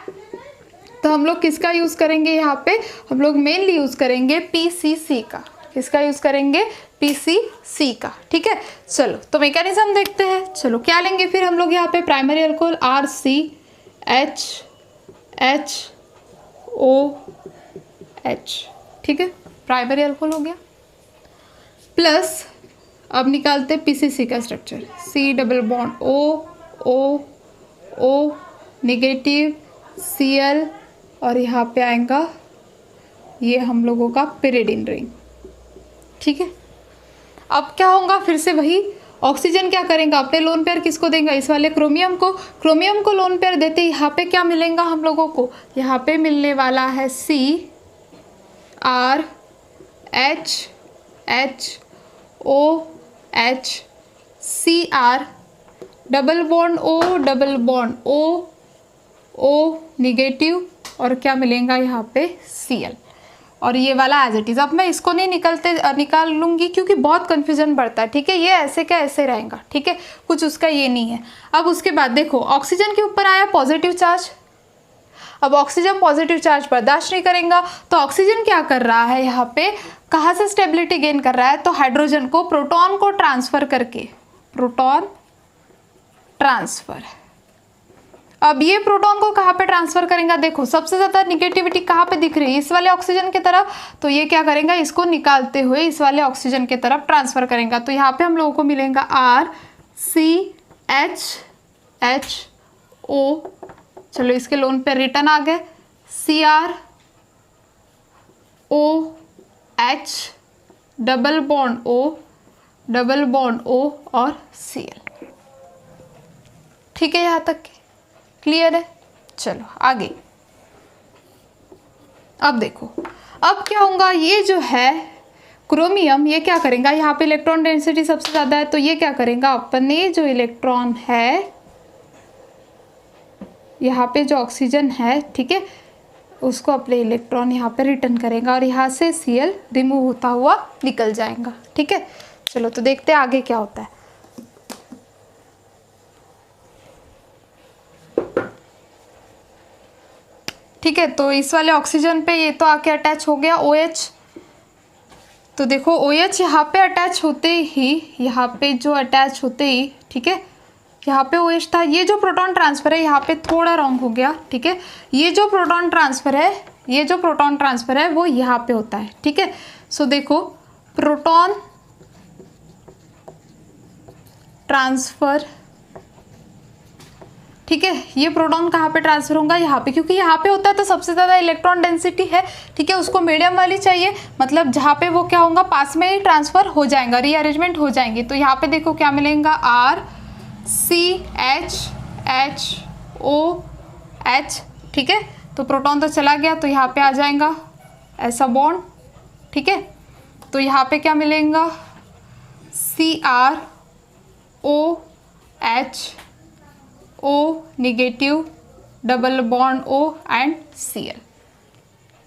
Speaker 1: तो हम लोग किसका यूज़ करेंगे, यहाँ पे हम लोग मेनली यूज़ करेंगे PCC का। किसका यूज़ करेंगे, PCC का, ठीक है। चलो तो मैकेनिज्म देखते हैं। चलो क्या लेंगे फिर हम लोग यहाँ पे, प्राइमरी अल्कोहल RCH HOH, ठीक है, प्राइमरी अल्कोहल हो गया। प्लस अब निकालते PCC का structure, C double bond O negative Cl और यहाँ पे आएगा ये हम लोगों का पिरिडिन रिंग, ठीक है। अब क्या होगा, फिर से वही ऑक्सीजन क्या करेगा, अपने लोन पेयर किसको देगा, इस वाले क्रोमियम को लोन पेयर देते, यहाँ पे क्या मिलेगा हम लोगों को, यहाँ पे मिलने वाला है CrHHOH Cr double bond O negative और क्या मिलेगा यहाँ पे Cl, और ये वाला एज इट इज़। अब मैं इसको नहीं निकाल लूँगी क्योंकि बहुत कन्फ्यूजन बढ़ता है, ठीक है। ये ऐसे का ऐसे रहेगा, ठीक है, कुछ उसका ये नहीं है। अब उसके बाद देखो ऑक्सीजन के ऊपर आया पॉजिटिव चार्ज। अब ऑक्सीजन पॉजिटिव चार्ज बर्दाश्त नहीं करेगा, तो ऑक्सीजन क्या कर रहा है, यहाँ पे कहाँ से स्टेबिलिटी गेन कर रहा है, तो हाइड्रोजन को प्रोटॉन को ट्रांसफर करके, प्रोटॉन ट्रांसफर। अब ये प्रोटॉन को कहाँ पे ट्रांसफर करेगा, देखो सबसे ज़्यादा निगेटिविटी कहाँ पे दिख रही है, इस वाले ऑक्सीजन की तरफ, तो ये क्या करेगा, इसको निकालते हुए इस वाले ऑक्सीजन की तरफ ट्रांसफर करेगा। तो यहाँ पे हम लोगों को मिलेगा RCHHO, चलो इसके लोन पे रिटर्न आ गए, CrOH डबल बॉन्ड O और Cl, ठीक है, यहाँ तक क्लियर है। चलो आगे, अब देखो अब क्या होगा, ये जो है क्रोमियम ये क्या करेगा, यहाँ पे इलेक्ट्रॉन डेंसिटी सबसे ज़्यादा है, तो ये क्या करेगा, अपने जो इलेक्ट्रॉन है यहाँ पे जो ऑक्सीजन है, ठीक है, उसको अपने इलेक्ट्रॉन यहाँ पे रिटर्न करेगा और यहाँ से Cl रिमूव होता हुआ निकल जाएगा, ठीक है। चलो तो देखते हैं आगे क्या होता है। ठीक है, तो इस वाले ऑक्सीजन पे ये तो आके अटैच हो गया OH, तो देखो OH यहाँ पे अटैच होते ही, यहाँ पे जो अटैच होते ही, ठीक है, यहाँ पे OH था, ये जो प्रोटॉन ट्रांसफ़र है यहाँ पे थोड़ा रॉन्ग हो गया, ठीक है, ये जो प्रोटॉन ट्रांसफ़र है वो यहाँ पे होता है, ठीक है। सो देखो प्रोटॉन ट्रांसफ़र, ठीक है, ये प्रोटॉन कहाँ पे ट्रांसफर होगा, यहाँ पे, क्योंकि यहाँ पे होता है तो सबसे ज़्यादा इलेक्ट्रॉन डेंसिटी है, ठीक है, उसको मीडियम वाली चाहिए, मतलब जहाँ पे वो क्या होगा, पास में ही ट्रांसफ़र हो जाएगा, रीअरेंजमेंट हो जाएंगे। तो यहाँ पे देखो क्या मिलेगा, RCHHOH, ठीक है, तो प्रोटॉन तो चला गया, तो यहाँ पे आ जाएगा ऐसा बॉन्ड, ठीक है, तो यहाँ पे क्या मिलेगा, CrOH negative double bond O and Cl,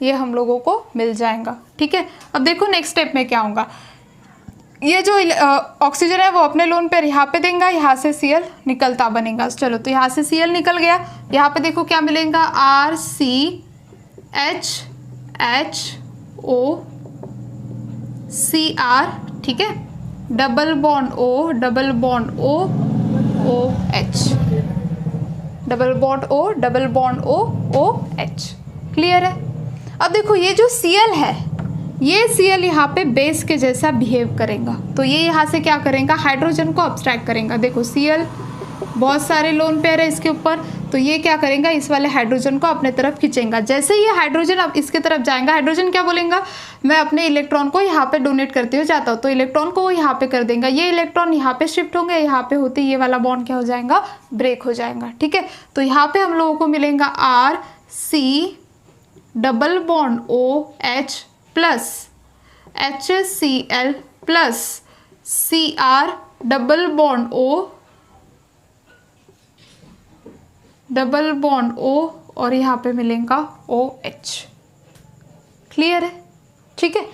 Speaker 1: ये हम लोगों को मिल जाएगा, ठीक है। अब देखो नेक्स्ट स्टेप में क्या होगा, ये जो ऑक्सीजन है वो अपने लोन पेयर यहाँ पे देंगे, यहाँ से Cl निकलता बनेगा। चलो तो यहाँ से Cl निकल गया, यहाँ पे देखो क्या मिलेगा, RCHHO Cr, ठीक है, double bond O OH, double bond O OH, clear है। अब देखो ये जो Cl है, ये Cl यहाँ पे बेस के जैसा बिहेव करेगा, तो ये यहाँ से क्या करेगा, हाइड्रोजन को अब्स्ट्रैक्ट करेगा। देखो Cl बहुत सारे लोन पेयर है इसके ऊपर, तो ये क्या करेगा, इस वाले हाइड्रोजन को अपने तरफ खींचेगा। जैसे ये हाइड्रोजन अब इसके तरफ जाएगा, हाइड्रोजन क्या बोलेगा, मैं अपने इलेक्ट्रॉन को यहाँ पे डोनेट करते हुए जाता हूँ, तो इलेक्ट्रॉन को वो यहाँ पे कर देगा, ये इलेक्ट्रॉन यहाँ पे शिफ्ट होंगे, यहाँ पे होते ये वाला बॉन्ड क्या हो जाएगा, ब्रेक हो जाएगा, ठीक है। तो यहाँ पे हम लोगों को मिलेगा RC double bond OH plus HCl plus Cr double bond O और यहाँ पे मिलेगा OH, क्लियर है, ठीक है।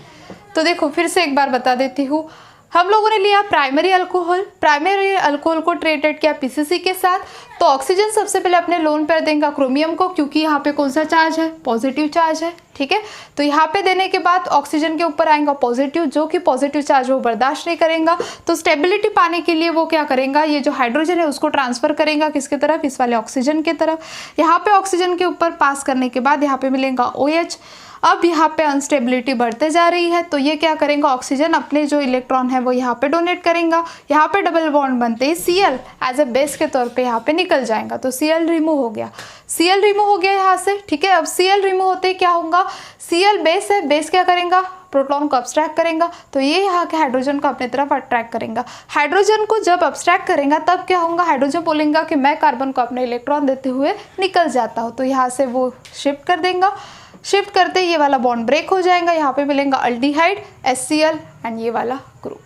Speaker 1: तो देखो फिर से एक बार बता देती हूँ, हम लोगों ने लिया प्राइमरी अल्कोहल को ट्रीटेड किया PCC के साथ, तो ऑक्सीजन सबसे पहले अपने लोन पेयर देगा क्रोमियम को, क्योंकि यहाँ पे कौन सा चार्ज है, पॉजिटिव चार्ज है, ठीक है। तो यहाँ पे देने के बाद ऑक्सीजन के ऊपर आएगा पॉजिटिव, जो कि पॉजिटिव चार्ज वो बर्दाश्त नहीं करेगा। तो स्टेबिलिटी पाने के लिए वो क्या करेगा, ये जो हाइड्रोजन है उसको ट्रांसफर करेगा किसके तरफ, इस वाले ऑक्सीजन के तरफ। यहाँ पे ऑक्सीजन के ऊपर पास करने के बाद यहाँ पे मिलेगा OH। अब यहाँ पे अनस्टेबिलिटी बढ़ते जा रही है, तो ये क्या करेगा, ऑक्सीजन अपने जो इलेक्ट्रॉन है वो यहाँ पे डोनेट करेगा। यहाँ पे डबल बॉन्ड बनते ही Cl एज ए बेस के तौर पे यहाँ पे निकल जाएगा, तो Cl रिमूव हो गया, Cl रिमूव हो गया यहाँ से, ठीक है। अब Cl रिमूव होते ही क्या होगा, Cl बेस है, बेस क्या करेगा, प्रोटॉन को अब्स्ट्रैक्ट करेगा, तो ये यहाँ के हाइड्रोजन को अपनी तरफ अट्रैक्ट करेगा। हाइड्रोजन को जब अब्स्ट्रैक्ट करेगा तब क्या होगा, हाइड्रोजन बोलेगा कि मैं कार्बन को अपने इलेक्ट्रॉन देते हुए निकल जाता हूँ, तो यहाँ से वो शिफ्ट कर देगा। शिफ्ट करते ही ये वाला बॉन्ड ब्रेक हो जाएगा, यहाँ पे मिलेगा अल्डिहाइड HCl एंड ये वाला ग्रुप।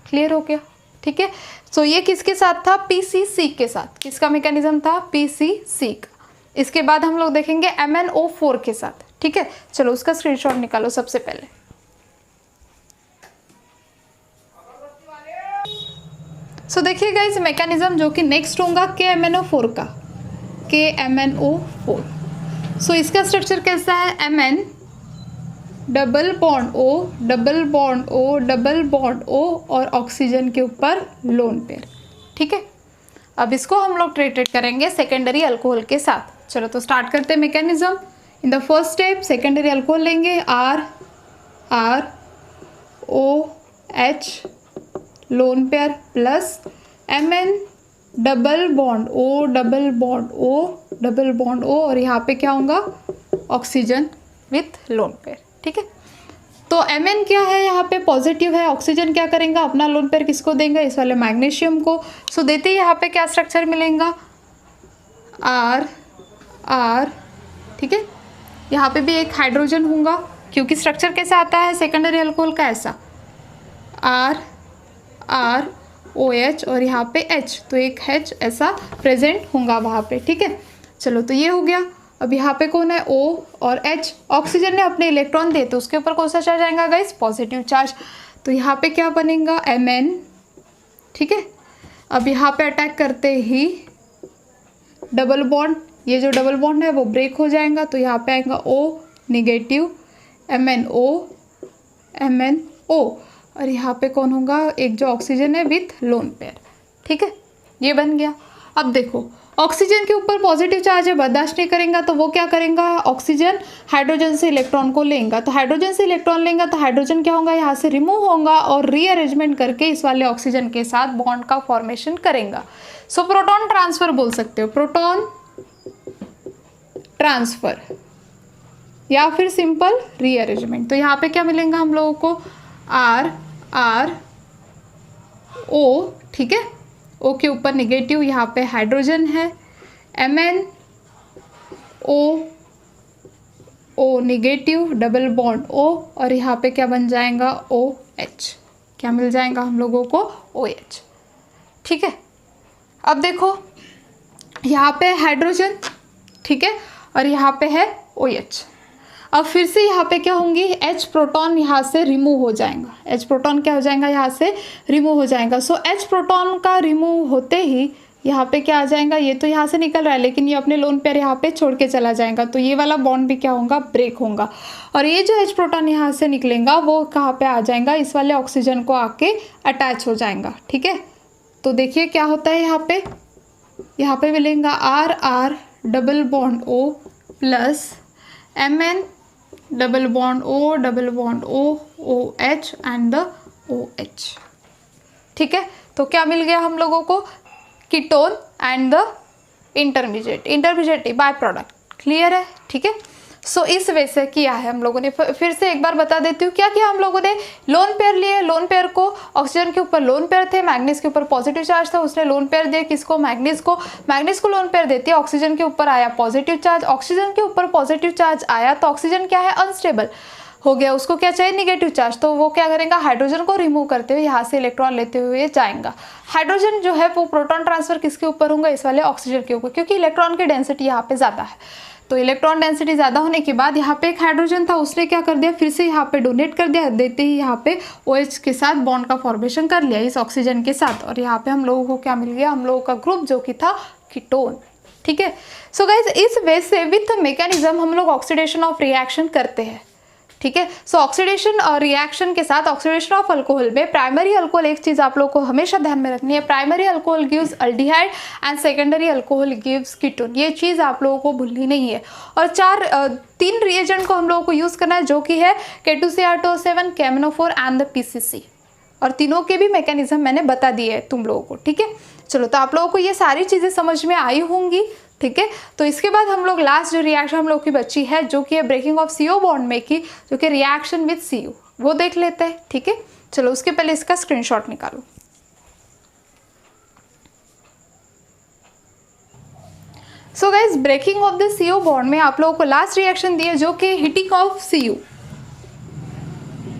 Speaker 1: क्लियर हो गया, ठीक है। सो ये किसके साथ था, PCC के साथ। किसका मैकेनिज्म था, PCC का। इसके बाद हम लोग देखेंगे MnO4 के साथ, ठीक है। चलो उसका स्क्रीनशॉट निकालो सबसे पहले। सो देखिएगा इस मैकेनिज्म जो कि नेक्स्ट होगा KMnO4 का, KMnO4। सो इसका स्ट्रक्चर कैसा है, Mn double bond O double bond O double bond O और ऑक्सीजन के ऊपर लोन पेयर, ठीक है। अब इसको हम लोग ट्रीटेड करेंगे सेकेंडरी अल्कोहल के साथ। चलो तो स्टार्ट करते हैं mechanism. In the first step secondary alcohol लेंगे, ROH lone pair plus Mn double bond O double bond O double bond O और यहाँ पे क्या होगा, ऑक्सीजन विथ लोन पेयर, ठीक है। तो Mn क्या है, यहाँ पे पॉजिटिव है, ऑक्सीजन क्या करेगा, अपना लोन पेयर किसको देंगे, इस वाले मैग्नीशियम को। सो देते ही यहाँ पे क्या स्ट्रक्चर मिलेगा, R, ठीक है। यहाँ पे भी एक हाइड्रोजन होगा, क्योंकि स्ट्रक्चर कैसा आता है सेकेंडरी अल्कोहल का, ऐसा R OH और यहाँ पे H, तो एक H ऐसा प्रेजेंट होगा वहाँ पे, ठीक है। चलो तो ये हो गया। अब यहाँ पे कौन है, O और H। ऑक्सीजन ने अपने इलेक्ट्रॉन दिए तो उसके ऊपर कौन सा चार्ज आएगा गाइस, पॉजिटिव चार्ज। तो यहाँ पे क्या बनेगा, Mn, ठीक है। अब यहाँ पे अटैक करते ही डबल बॉन्ड, ये जो डबल बॉन्ड है वो ब्रेक हो जाएगा, तो यहाँ पे आएगा O निगेटिव, MnO और यहाँ पे कौन होगा, एक जो ऑक्सीजन है विथ लोन पेयर, ठीक है। ये बन गया। अब देखो ऑक्सीजन के ऊपर पॉजिटिव चार्ज है, बर्दाश्त नहीं करेगा, तो वो क्या करेगा, ऑक्सीजन हाइड्रोजन से इलेक्ट्रॉन को लेगा। तो हाइड्रोजन से इलेक्ट्रॉन लेगा तो हाइड्रोजन क्या होगा, यहाँ से रिमूव होगा और रीअरेंजमेंट करके इस वाले ऑक्सीजन के साथ बॉन्ड का फॉर्मेशन करेगा। सो प्रोटॉन ट्रांसफर बोल सकते हो, प्रोटॉन ट्रांसफर या फिर सिंपल रीअरेंजमेंट। तो यहाँ पे क्या मिलेगा हम लोगों को, RO, ठीक है। O के ऊपर निगेटिव, यहाँ पे हाइड्रोजन है, MnO negative double bond O और यहाँ पे क्या बन जाएगा, OH। क्या मिल जाएगा हम लोगों को, OH, ठीक है। अब देखो यहाँ पे हाइड्रोजन, ठीक है, और यहाँ पे है OH। अब फिर से यहाँ पे क्या होंगी, H प्रोटॉन यहाँ से रिमूव हो जाएगा, H प्रोटॉन क्या हो जाएगा, यहाँ से रिमूव हो जाएगा। सो H प्रोटॉन का रिमूव होते ही यहाँ पे क्या आ जाएगा, ये तो यहाँ से निकल रहा है लेकिन ये अपने लोन पेयर यहाँ पे छोड़ के चला जाएगा, तो ये वाला बॉन्ड भी क्या होगा, ब्रेक होगा। और ये जो H प्रोटॉन यहाँ से निकलेगा वो कहाँ पे आ जाएगा, इस वाले ऑक्सीजन को आके अटैच हो जाएगा, ठीक है। तो देखिए क्या होता है, यहाँ पे मिलेगा R double bond O plus Mn double bond O double bond O OH and the OH, ठीक है। तो क्या मिल गया हम लोगों को, ketone and the intermediate by product. Clear है, ठीक है। सो इस वे से किया है हम लोगों ने। फिर से एक बार बता देती हूँ क्या किया हम लोगों ने, लोन पेयर लिए, लोन पेयर को ऑक्सीजन के ऊपर लोन पेयर थे, मैग्नीज के ऊपर पॉजिटिव चार्ज था, उसने लोन पेयर दिए किसको, मैग्नीज को लोन पेयर देती है, ऑक्सीजन के ऊपर आया पॉजिटिव चार्ज, ऑक्सीजन के ऊपर पॉजिटिव चार्ज आया तो ऑक्सीजन क्या है, अनस्टेबल हो गया, उसको क्या चाहिए, निगेटिव चार्ज। तो वो क्या करेगा, हाइड्रोजन को रिमूव करते हुए यहाँ से इलेक्ट्रॉन लेते हुए जाएगा। हाइड्रोजन जो है वो प्रोटॉन ट्रांसफर किसके ऊपर होगा, इस वाले ऑक्सीजन के ऊपर, क्योंकि इलेक्ट्रॉन की डेंसिटी यहाँ पे ज़्यादा है। तो इलेक्ट्रॉन डेंसिटी ज़्यादा होने के बाद यहाँ पे एक हाइड्रोजन था, उसने क्या कर दिया, फिर से यहाँ पे डोनेट कर दिया, देते ही यहाँ पे OH के साथ बॉन्ड का फॉर्मेशन कर लिया इस ऑक्सीजन के साथ। और यहाँ पे हम लोगों को क्या मिल गया, हम लोगों का ग्रुप जो कि था कीटोन। ठीक है, सो गाइज इस वे से विथ मैकेनिज्म हम लोग ऑक्सीडेशन ऑफ रिएक्शन करते हैं। ठीक है, सो ऑक्सीडेशन और रिएक्शन के साथ ऑक्सीडेशन ऑफ अल्कोहल में प्राइमरी अल्कोहल, एक चीज आप लोग को हमेशा ध्यान में रखनी है, primary alcohol gives aldehyde and secondary alcohol gives ketone. ये चीज आप लोगों को भूलनी नहीं है। और तीन रिएजेंट को हम लोगों को यूज करना है, जो कि है K2CR2O7, KMnO4 and the PCC। और तीनों के भी मैकेनिज्म मैंने बता दिए है तुम लोगों को। ठीक है, चलो तो आप लोगों को ये सारी चीजें समझ में आई होंगी। ठीक है, तो इसके बाद हम लोग लास्ट जो रिएक्शन हम लोग की बची है, जो कि है ब्रेकिंग ऑफ CO बॉन्ड में की, जो कि रिएक्शन विद CO, वो देख लेते हैं। ठीक है, चलो उसके पहले इसका स्क्रीनशॉट निकालो। So guys breaking of the CO bond में आप लोगों को लास्ट रिएक्शन दिया, जो कि हीटिंग ऑफ CO।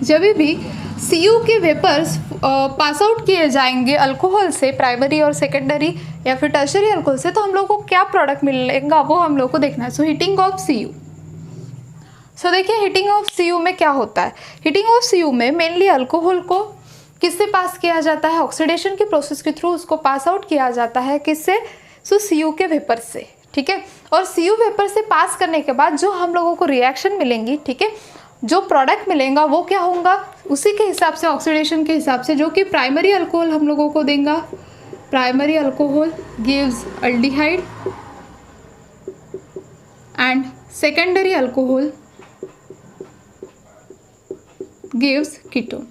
Speaker 1: जब भी CO के वेपर्स पास आउट किए जाएंगे अल्कोहल से, प्राइमरी और सेकेंडरी या फिर टर्शरी अल्कोहल से, तो हम लोग को क्या प्रोडक्ट मिलेगा वो हम लोग को देखना है। सो हीटिंग ऑफ CO। सो देखिए हीटिंग ऑफ CO में क्या होता है। हीटिंग ऑफ CO में मेनली अल्कोहल को किससे पास किया जाता है, ऑक्सीडेशन की प्रोसेस के थ्रू उसको पास आउट किया जाता है। किससे? सो CO के वेपर से। ठीक है, और CO वेपर से पास करने के बाद जो हम लोगों को रिएक्शन मिलेंगी, ठीक है, जो प्रोडक्ट मिलेगा वो क्या होगा, उसी के हिसाब से, ऑक्सीडेशन के हिसाब से, जो कि प्राइमरी अल्कोहल हम लोगों को देगा। Primary alcohol gives aldehyde and secondary alcohol gives ketone.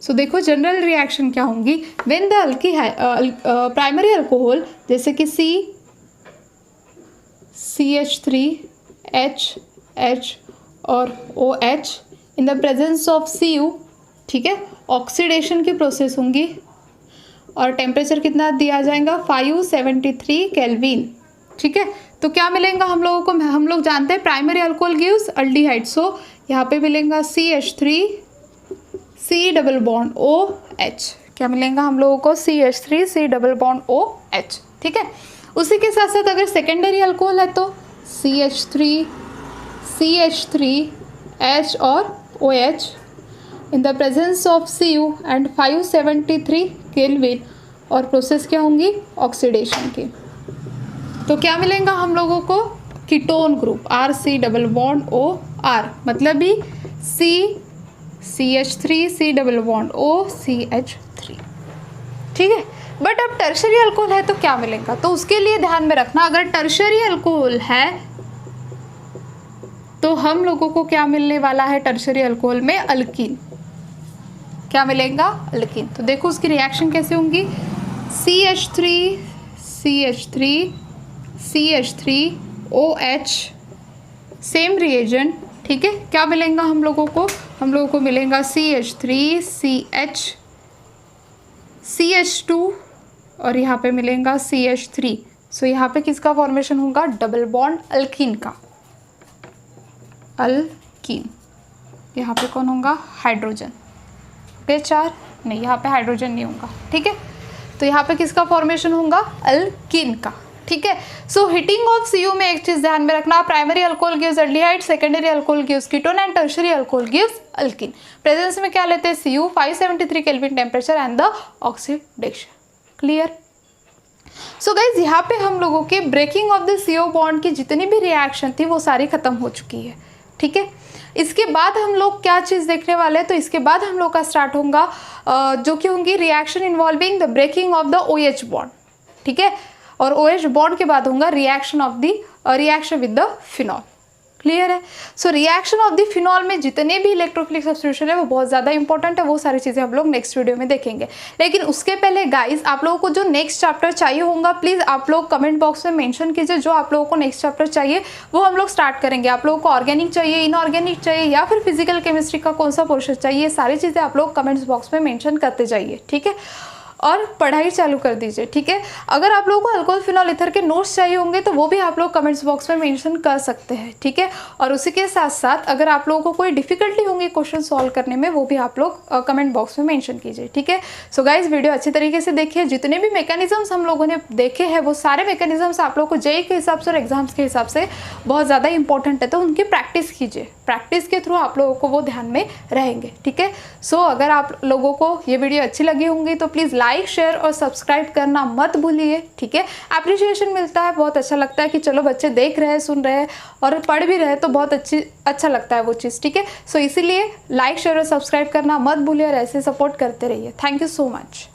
Speaker 1: So देखो जनरल रिएक्शन क्या होंगी, व्हेन द प्राइमरी अल्कोहल जैसे कि CH3H और OH in the presence of CO, ठीक है, ऑक्सीडेशन की प्रोसेस होंगी और टेम्परेचर कितना दिया जाएगा, 573 केल्विन। ठीक है, तो क्या मिलेगा हम लोगों को, हम लोग जानते हैं प्राइमरी अल्कोहल गिव्स अल्डिहाइड। सो यहाँ पे मिलेगा CH3 C double bond OH। क्या मिलेगा हम लोगों को, CH3 C double bond OH। ठीक है, उसी के साथ साथ अगर सेकेंडरी अल्कोहल है तो CH3H और OH in the presence of CO and 573 kelvin, और प्रोसेस क्या होंगी, ऑक्सीडेशन की। तो क्या मिलेगा हम लोगों को, ketone group RC double bond OR, मतलब भी CH3 C double bond OCH3। ठीक है, बट अब टर्शरी अल्कोहल है तो क्या मिलेगा, तो उसके लिए ध्यान में रखना, अगर टर्शरी अल्कोहल है तो हम लोगों को क्या मिलने वाला है, टर्शरी अल्कोहल में अल्कीन। क्या मिलेगा, अल्कीन। तो देखो उसकी रिएक्शन कैसे होंगी, CH3OH, सेम रिएजेंट। ठीक है, क्या मिलेगा हम लोगों को, हम लोगों को मिलेगा CH2 और यहाँ पे मिलेगा CH3। सो यहाँ पे किसका फॉर्मेशन होगा, डबल बॉन्ड अल्कीन का, अल्कीन। यहाँ पे कौन होगा, हाइड्रोजन। पे 4 नहीं, यहाँ पे हाइड्रोजन नहीं होगा। ठीक है, तो यहाँ पे किसका फॉर्मेशन होगा, अल्कीन का। ठीक है, सो हीटिंग ऑफ CO में एक चीज ध्यान में रखना, primary alcohol gives aldehyde, secondary alcohol gives ketone and tertiary alcohol gives alkene. Presence में क्या लेते हैं, CO, 573 kelvin temperature and the oxidation. Clear. So guys यहाँ पे हम लोगों के breaking of the CO bond की जितनी भी रिएक्शन थी वो सारी खत्म हो चुकी है। ठीक है, इसके बाद हम लोग क्या चीज़ देखने वाले हैं, तो इसके बाद हम लोग का स्टार्ट होगा जो कि होंगी reaction involving the breaking of the OH bond. ठीक है, और OH बॉन्ड के बाद होगा reaction of the reaction with the phenol. Clear है। So reaction of the phenol में जितने भी इलेक्ट्रोफिलिक सब्स्टिट्यूशन है वो बहुत ज़्यादा इंपॉर्टेंट है, वो सारी चीज़ें हम लोग नेक्स्ट वीडियो में देखेंगे। लेकिन उसके पहले गाइस आप लोगों को जो नेक्स्ट चैप्टर चाहिए होगा प्लीज़ आप लोग कमेंट बॉक्स में मेंशन कीजिए, जो आप लोगों को नेक्स्ट चैप्टर चाहिए वो हम लोग स्टार्ट करेंगे। आप लोगों को ऑर्गेनिक चाहिए, इनऑर्गेनिक चाहिए या फिर फिजिकल केमिस्ट्री का कौन सा पोर्शन चाहिए, ये सारी चीज़ें आप लोग कमेंट्स बॉक्स में मेंशन करते जाइए। ठीक है, और पढ़ाई चालू कर दीजिए। ठीक है, अगर आप लोगों को अल्कोहल फिनॉल ईथर के नोट्स चाहिए होंगे तो वो भी आप लोग कमेंट्स बॉक्स में मेंशन कर सकते हैं। ठीक है, और उसी के साथ साथ अगर आप लोगों को कोई डिफिकल्टी होंगी क्वेश्चन सॉल्व करने में वो भी आप लोग कमेंट बॉक्स में मेंशन कीजिए। ठीक है, सो गाइज वीडियो अच्छी तरीके से देखिए, जितने भी मैकेनिज्म्स हम लोगों ने देखे हैं वो सारे मैकेनिज्म्स आप लोगों को जेईई के हिसाब से और एग्जाम्स के हिसाब से बहुत ज़्यादा इंपॉर्टेंट है, तो उनकी प्रैक्टिस कीजिए। प्रैक्टिस के थ्रू आप लोगों को वो ध्यान में रहेंगे। ठीक है, सो अगर आप लोगों को ये वीडियो अच्छी लगी होंगी तो प्लीज़ लाइक शेयर और सब्सक्राइब करना मत भूलिए, ठीक है। अप्रिशिएशन मिलता है, बहुत अच्छा लगता है कि चलो बच्चे देख रहे हैं, सुन रहे हैं और पढ़ भी रहे हैं, तो बहुत अच्छा लगता है वो चीज़, ठीक है। सो इसीलिए लाइक शेयर और सब्सक्राइब करना मत भूलिए और ऐसे सपोर्ट करते रहिए। Thank you so much.